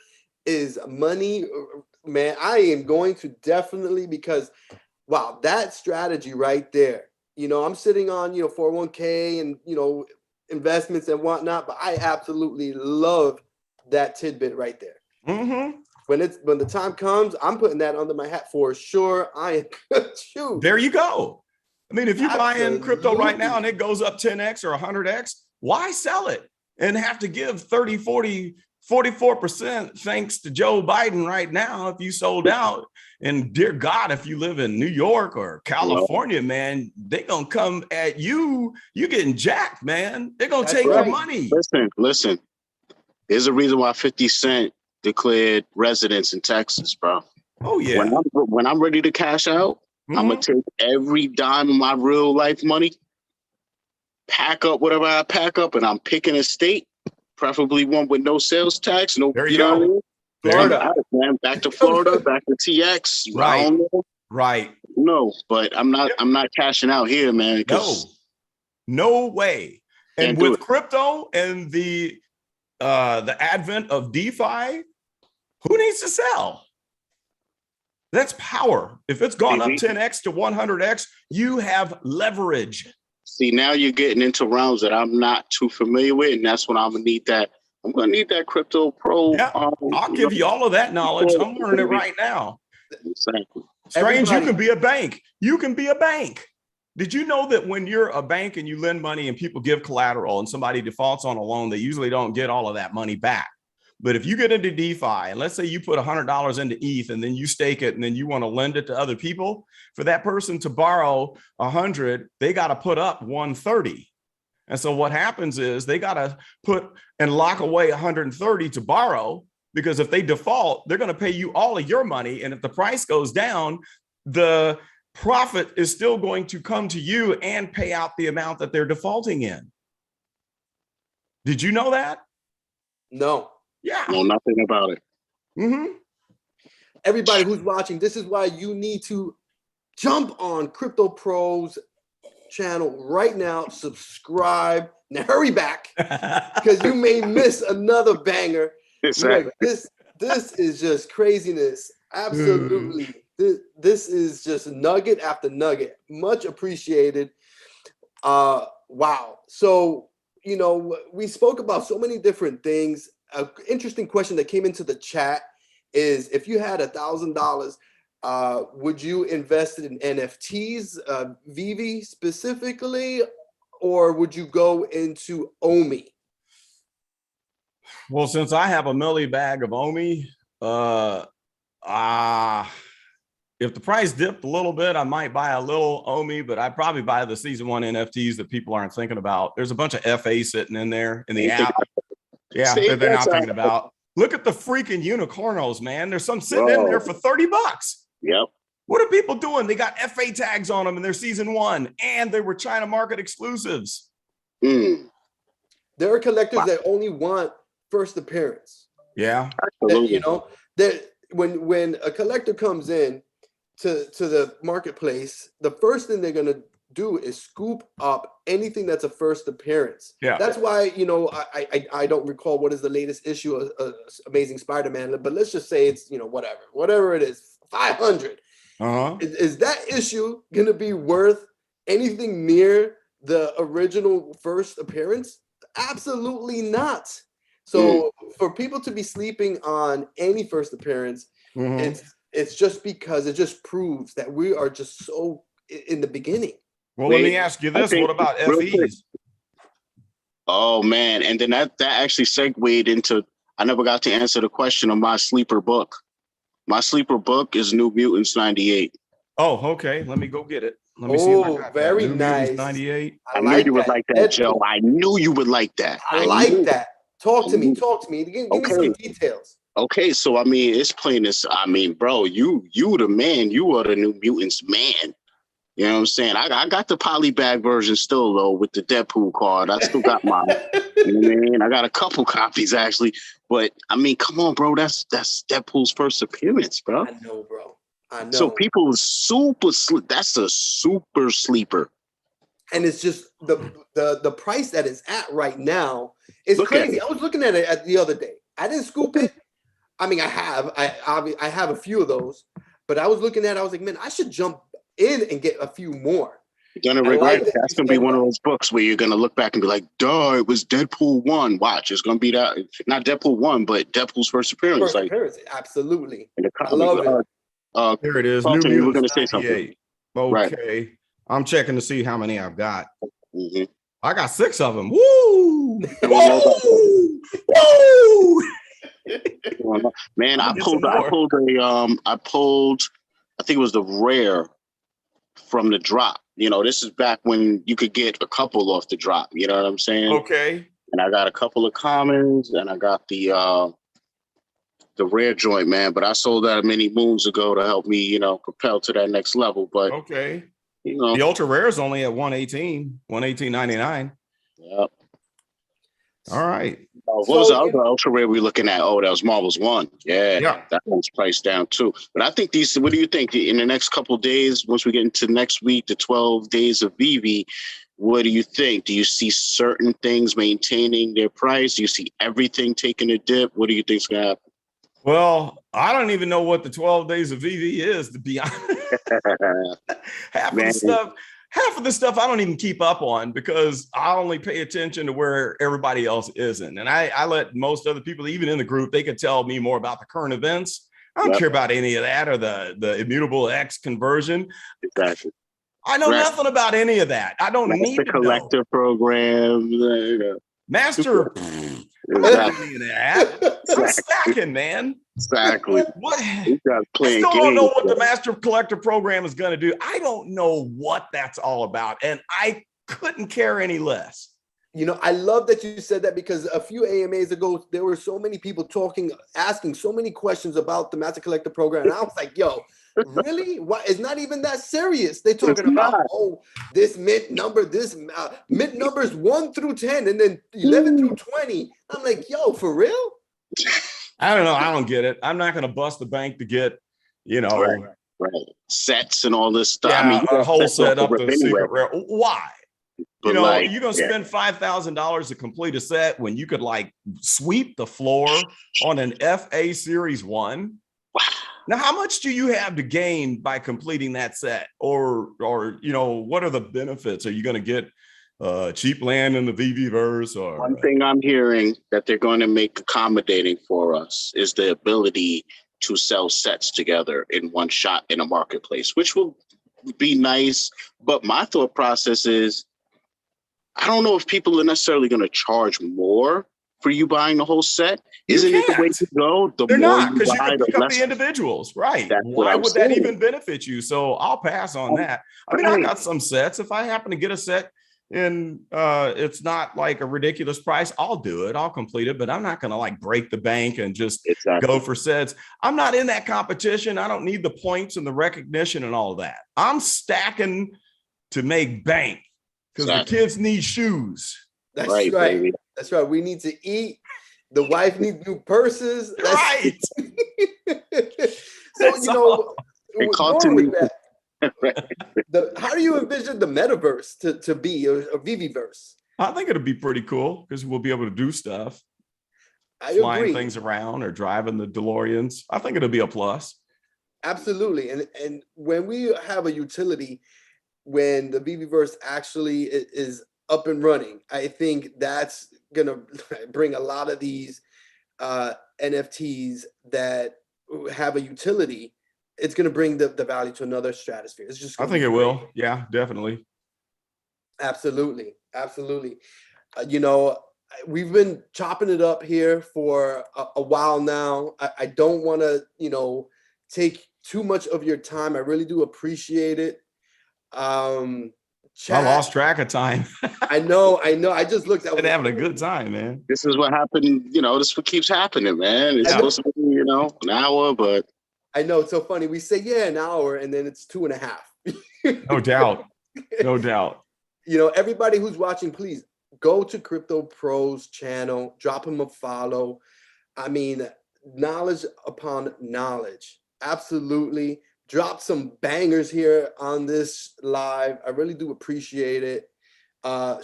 is money. Man, I am going to definitely, because wow, that strategy right there. You know, I'm sitting on, 401k and, investments and whatnot, but I absolutely love that tidbit right there. Mm-hmm. When the time comes, I'm putting that under my hat for sure. I am shoot. There you go. I mean, if you buy in crypto right now and it goes up 10x or 100x, why sell it and have to give 30, 40, 44% thanks to Joe Biden right now if you sold out? And dear God, if you live in New York or California, man, they're going to come at you. You're getting jacked, man. They're going to take your money. Listen. There's a reason why 50 Cent declared residence in Texas, bro. Oh, yeah. When I'm ready to cash out, I'm going to take every dime of my real life money, pack up whatever I pack up, and I'm picking a state, preferably one with no sales tax. No, there you go. Know what I mean? Florida. Man, back to Florida, back to TX. Right. No, but I'm not cashing out here, man. No way. And with crypto and the advent of DeFi, who needs to sell? That's power. If it's gone up 10x to 100x, you have leverage. See, now you're getting into realms that I'm not too familiar with, and that's when I'm gonna need that. I'm gonna need that Crypto Pro. Yeah, I'll give you all of that knowledge. I'm learning it right now. Exactly. Strange, you can be a bank. You can be a bank. Did you know that when you're a bank and you lend money and people give collateral and somebody defaults on a loan, they usually don't get all of that money back? But if you get into DeFi and let's say you put $100 into ETH and then you stake it and then you want to lend it to other people, for that person to borrow 100, they got to put up 130. And so what happens is they got to put and lock away 130 to borrow, because if they default, they're going to pay you all of your money. And if the price goes down, the profit is still going to come to you and pay out the amount that they're defaulting in. Did you know that? No. Yeah. Know nothing about it. Mm-hmm. Everybody who's watching, this is why you need to jump on Crypto Pro's channel right now. Subscribe. Now hurry back, because you may miss another banger. Exactly. This is just craziness. Absolutely. This is just nugget after nugget. Much appreciated. Wow. So, we spoke about so many different things. An interesting question that came into the chat is if you had $1,000, would you invest it in NFTs, Veve specifically, or would you go into Omi? Well, since I have a milli bag of Omi, if the price dipped a little bit, I might buy a little Omi, but I'd probably buy the season 1 NFTs that people aren't thinking about. There's a bunch of FA sitting in there in the app. Yeah, that they're not thinking about. Look at the freaking unicornos, man. There's some sitting in there for $30. Yep. What are people doing? They got FA tags on them in their season 1, and they were China market exclusives. There are collectors that only want first appearance. Yeah, absolutely. You know, that when a collector comes in to the marketplace, the first thing they're gonna do is scoop up anything that's a first appearance. Yeah, that's why, you know, I don't recall what is the latest issue of Amazing Spider-Man, but let's just say it's, you know, whatever it is, 500. Is that issue gonna be worth anything near the original first appearance? Absolutely not. So for people to be sleeping on any first appearance, it's just because it just proves that we are just so in the beginning. Well, let me ask you this: what about FEs? Oh man, and then that actually segued into, I never got to answer the question of my sleeper book. My sleeper book is New Mutants 98. Oh, okay. Let me go get it. Let me see if I got very New nice. Mutants 98. I knew you would like that, Joe. I knew you would like that. I like that. Talk to me. Give me some details. Okay, so I mean, it's plain as, I mean, bro, you the man. You are the New Mutants man. You know what I'm saying? I got the polybag version still, though, with the Deadpool card. I still got mine. You know what I mean? I got a couple copies, actually. But, I mean, come on, bro. That's Deadpool's first appearance, bro. I know, bro. I know. So people that's a super sleeper. And it's just the price that it's at right now is crazy. I was looking at it the other day. I didn't scoop it. I mean, I have a few of those, but I was looking at it. I was like, man, I should jump in and get a few more. You're gonna regret it. That's gonna be one of those books where you're gonna look back and be like, duh, it was Deadpool 1. Watch, it's gonna be that, not Deadpool 1, but Deadpool's first appearance. Absolutely. I love it. Here it is. New you were gonna say something. Okay. Right. I'm checking to see how many I've got. I got 6 of them. Woo! Woo! Woo! Man, I pulled, I think it was the rare from the drop. You know, this is back when you could get a couple off the drop. You know what I'm saying? Okay. And I got a couple of commons, and I got the rare joint, man. But I sold that many moons ago to help me, you know, propel to that next level. But okay, you know, the ultra rare is only at 118.99. Yep. All right. What was the other ultra rare we looking at? Oh, that was Marvel's 1. Yeah, that one's priced down too. But I think these, what do you think in the next couple of days, once we get into next week, the 12 days of Veve, what do you think? Do you see certain things maintaining their price? Do you see everything taking a dip? What do you think's going to happen? Well, I don't even know what the 12 days of Veve is, to be honest. Half of the stuff I don't even keep up on because I only pay attention to where everybody else isn't. And I let most other people, even in the group, they could tell me more about the current events. I don't care about any of that or the immutable X conversion. Exactly. I know nothing about any of that. I don't need to know. Collector program. Master. I'm stacking, man. Exactly. What? I still don't know what the Master Collector program is going to do. I don't know what that's all about, and I couldn't care any less. You know, I love that you said that because a few AMAs ago, there were so many people asking so many questions about the Master Collector program, and I was like, yo, really? What? It's not even that serious. They're talking about, this mint number, mint numbers 1 through 10, and then 11 through 20. I'm like, yo, for real? I don't know. I don't get it. I'm not going to bust the bank to get, you know, sets and all this stuff. Yeah, I mean, a whole set up to secret rare. Why? But you know, you're going to spend $5,000 to complete a set when you could like sweep the floor on an FA Series 1. Wow. Now, how much do you have to gain by completing that set? Or you know, what are the benefits? Are you going to get cheap land in the Veveverse? Or one thing I'm hearing that they're going to make accommodating for us is the ability to sell sets together in one shot in a marketplace, which will be nice. But my thought process is, I don't know if people are necessarily going to charge more for you buying the whole set. Isn't it the way to go? The They're more not, you because you buy, can the pick up less. the individuals, right? That's what Why I'm would that saying. even benefit you? So I'll pass on that. I mean, I got some sets. If I happen to get a set and it's not like a ridiculous price, I'll do it. I'll complete it, but I'm not going to like break the bank and just go for sets. I'm not in that competition. I don't need the points and the recognition and all of that. I'm stacking to make bank because the kids need shoes. That's right. Baby. That's right. We need to eat. The wife needs new purses. That's right. So, you know, going with that, how do you envision the metaverse to be, or veveverse? I think it'll be pretty cool because we'll be able to do stuff. Flying things around or driving the DeLoreans. I think it'll be a plus. Absolutely. And when we have a utility, when the veveverse actually is up and running, I think that's going to bring a lot of these NFTs that have a utility. It's going to bring the value to another stratosphere. It's just, I think it will. Yeah, definitely. Absolutely. Absolutely. You know, we've been chopping it up here for a while now. I don't want to, you know, take too much of your time. I really do appreciate it. I lost track of time. I know. I just looked. I've been having a good time, man. This is what happened. You know, this is what keeps happening, man. It's supposed to be, you know, an hour, but I know it's so funny. We say, yeah, an hour, and then it's 2.5. No doubt. No doubt. You know, everybody who's watching, please go to Crypto Pro's channel, drop him a follow. I mean, knowledge upon knowledge. Absolutely. Drop some bangers here on this live. I really do appreciate it.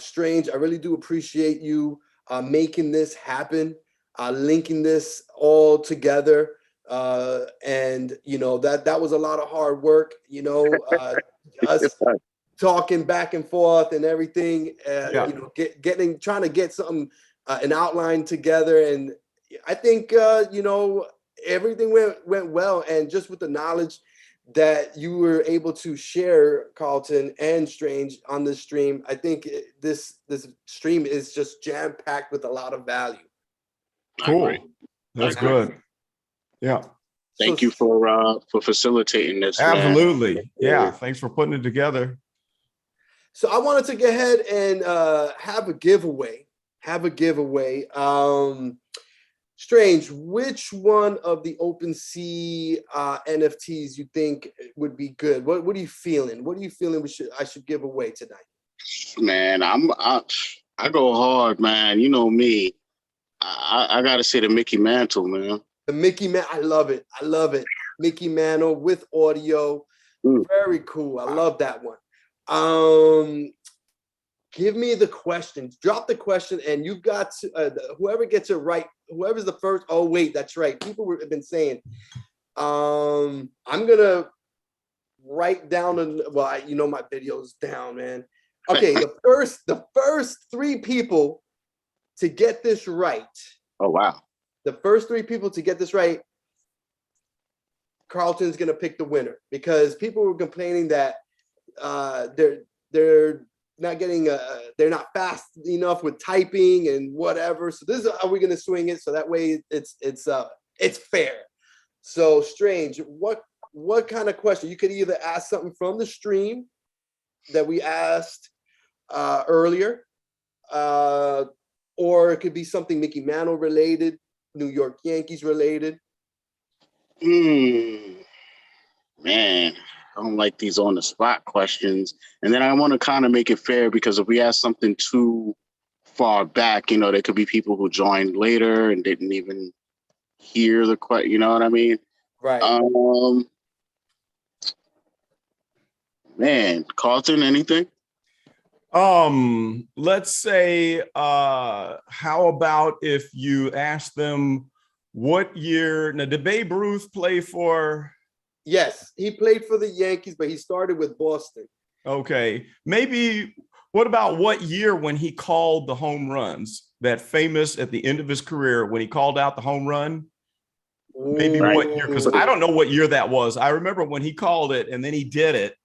Strange, I really do appreciate you making this happen, linking this all together. And, you know, that was a lot of hard work, you know, us talking back and forth and everything, you know, trying to get something, an outline together. And I think, you know, everything went well. And just with the knowledge that you were able to share, Carlton and Strange, on this stream, I think this stream is just jam-packed with a lot of value. Cool. That's good. Yeah. Thank you for facilitating this. Absolutely. Man. Yeah. Thanks for putting it together. So I wanted to go ahead and have a giveaway. Strange, which one of the Opensea NFTs you think would be good? What are you feeling? What are you feeling I should give away tonight? Man, I go hard, man. You know me. I gotta say the Mickey Mantle, man. The Mickey Man, I love it. Mickey Mantle with audio. Very cool. I love that one. Give me the questions. Drop the question, and you've got to, whoever gets it right. Whoever's the first. Oh wait, that's right. People have been saying. I'm gonna write down. Well, you know my video's down, man. Okay, the first 3 people to get this right. Oh wow. The first 3 people to get this right, Carlton's gonna pick the winner, because people were complaining that they're not getting they're not fast enough with typing and whatever. So this is how we're gonna swing it, so that way it's fair. So Strange, what kind of question? You could either ask something from the stream that we asked earlier, or it could be something Mickey Mantle related, New York Yankees related. Man, I don't like these on the spot questions. And then I want to kind of make it fair, because if we ask something too far back, you know, there could be people who joined later and didn't even hear the question. You know what I mean? Right. Man, Carlton, anything? Let's say, how about if you ask them what year? Now, did Babe Ruth play for? Yes, he played for the Yankees, but he started with Boston. Okay, maybe what about what year when he called the home runs? That famous at the end of his career when he called out the home run? maybe Right. what year, because I don't know what year that was. I remember when he called it and then he did it.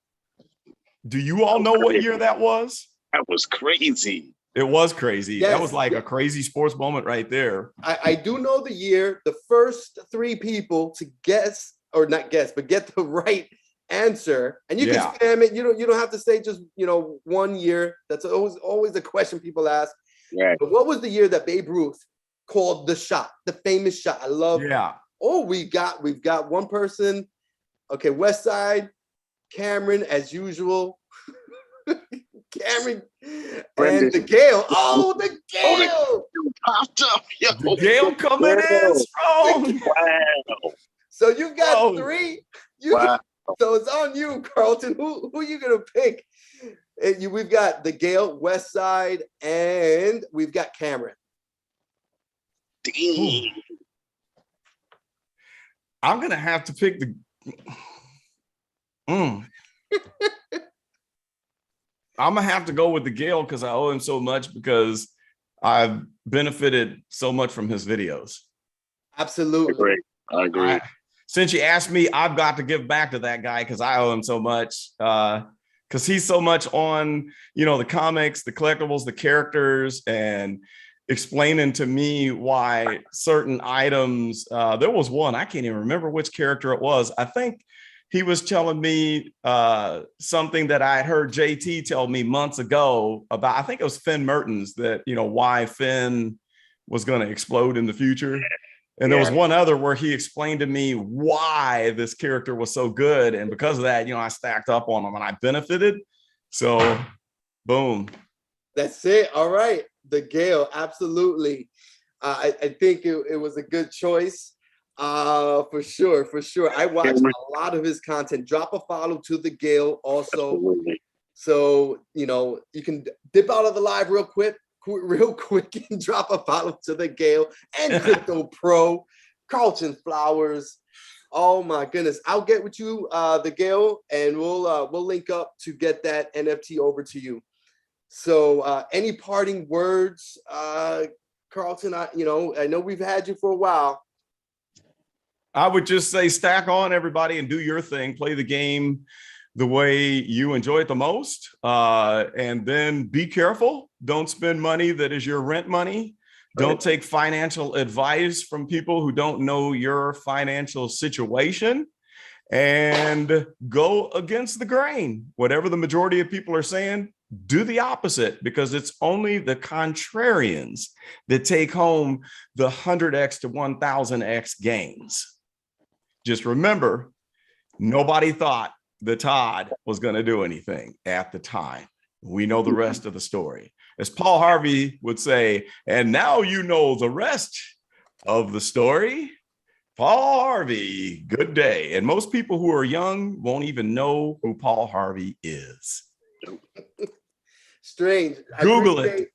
Do you all know what year that was? That was crazy. It was crazy. Yes. That was like a crazy sports moment right there. I do know the year. The first 3 people to guess, or not guess, but get the right answer, and you can spam it. You don't have to say just 1 year. That's always the question people ask. Right. But what was the year that Babe Ruth called the shot, the famous shot? I love. Yeah. Oh, we've got one person. Okay, West Side, Cameron as usual. Cameron Brendan. and the GALE. Oh, the GALE. Popped up, yo. The GALE coming in strong. Wow. So you've got Whoa. 3. Wow. So it's on you, Carlton. Who are you gonna pick? We've got the GALE, West Side, and we've got Cameron. Dang. I'm gonna have to pick the. I'm gonna have to go with the GALE because I owe him so much, because I've benefited so much from his videos. Absolutely. I agree. Since you asked me, I've got to give back to that guy because I owe him so much. Because he's so much on, the comics, the collectibles, the characters, and explaining to me why certain items. There was one, I can't even remember which character it was. I think he was telling me something that I had heard JT tell me months ago about, I think it was Finn Mertens, that, why Finn was going to explode in the future. And there was one other where he explained to me why this character was so good. And because of that, I stacked up on him and I benefited. So, boom. That's it. All right. The GALE. Absolutely. I think it was a good choice. For sure. I watched a lot of his content. Drop a follow to the GALE also. Absolutely. So, you can dip out of the live real quick and drop a follow to the GALE and Crypto Pro, Carlton Flowers. Oh my goodness. I'll get with you, the GALE, and we'll link up to get that NFT over to you. So any parting words, Carlton? I know we've had you for a while. I would just say stack on, everybody, and do your thing. Play the game the way you enjoy it the most. And then be careful. Don't spend money that is your rent money. Don't take financial advice from people who don't know your financial situation. And go against the grain. Whatever the majority of people are saying, do the opposite, because it's only the contrarians that take home the 100x to 1000x gains. Just remember, nobody thought the Todd was going to do anything at the time. We know the rest of the story. As Paul Harvey would say, and now you know the rest of the story. Paul Harvey, good day. And most people who are young won't even know who Paul Harvey is. Strange. Google it.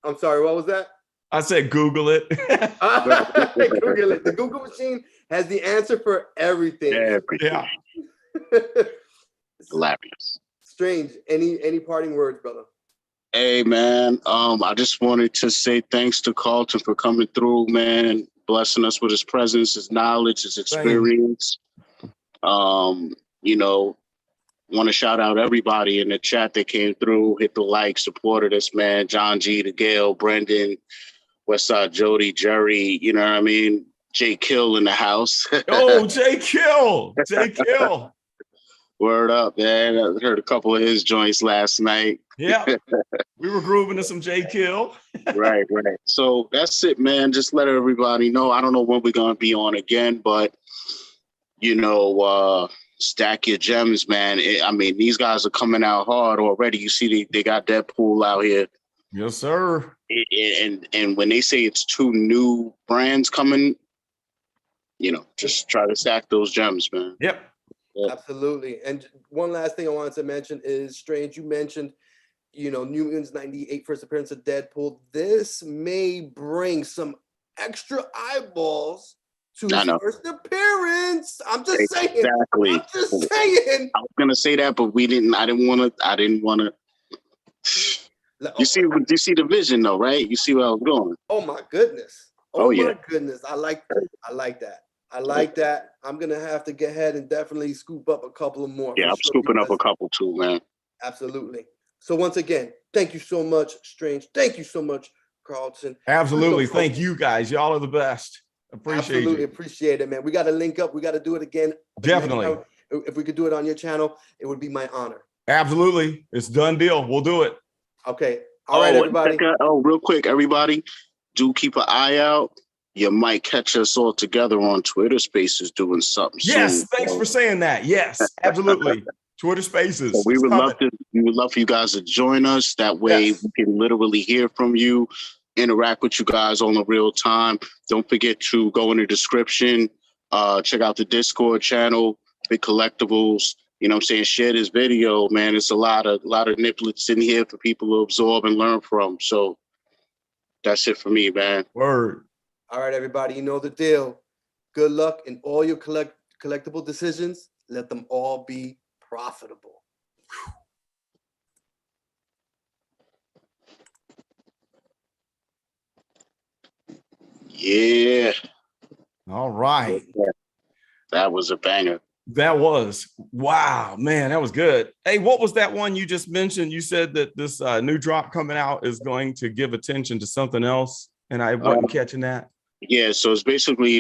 I'm sorry, what was that? I said Google it. Google it. The Google machine has the answer for everything. Yeah. Hilarious. Strange. Any parting words, brother? Hey man, I just wanted to say thanks to Carlton for coming through, man, blessing us with his presence, his knowledge, his experience. Want to shout out everybody in the chat that came through, hit the like, supported us, man. John G, the GALE, Brendan, Westside Jody, Jerry, you know what I mean? Jay Kill in the house. Oh, Jay Kill. Jay Kill. Word up, man. I heard a couple of his joints last night. Yeah. We were grooving to some Jay Kill. Right. So that's it, man. Just let everybody know. I don't know when we're going to be on again, but, stack your gems, man. These guys are coming out hard already. You see, they got Deadpool out here. Yes, sir. And when they say it's 2 new brands coming, just try to stack those gems, man. Yep. Yeah. Absolutely. And one last thing I wanted to mention is, Strange, you mentioned, Newman's 98 first appearance of Deadpool. This may bring some extra eyeballs to his first appearance. I'm just saying. Exactly. I'm just saying. I was gonna say that, but I didn't want to. You see the vision though, right? You see where I was going. Oh my goodness. Oh yeah. my goodness. I like that. I like that. I'm gonna have to get ahead and definitely scoop up a couple of more. Yeah, I'm scooping up a couple too, man. Absolutely. So once again, thank you so much, Strange. Thank you so much, Carlton. Absolutely. Thank you guys. Y'all are the best. Absolutely appreciate it, man. We got to link up. We got to do it again. Definitely. If we could do it on your channel, it would be my honor. Absolutely. It's done deal. We'll do it. Okay. All right, everybody. Real quick, everybody, do keep an eye out. You might catch us all together on Twitter Spaces doing something yes, soon. Thanks for saying that. Yes, absolutely. Twitter Spaces. So we would love for you guys to join us. That way we can literally hear from you, interact with you guys on the real time. Don't forget to go in the description, check out the Discord channel, Big Collectables. You know what I'm saying? Share this video, man. It's a lot of niblets in here for people to absorb and learn from. So that's it for me, man. Word. All right, everybody, you know the deal. Good luck in all your collectible decisions. Let them all be profitable. Yeah. All right. That was a banger. That was, wow, man, that was good. Hey, what was that one you just mentioned? You said that this new drop coming out is going to give attention to something else, and I wasn't catching that. Yeah, so it's basically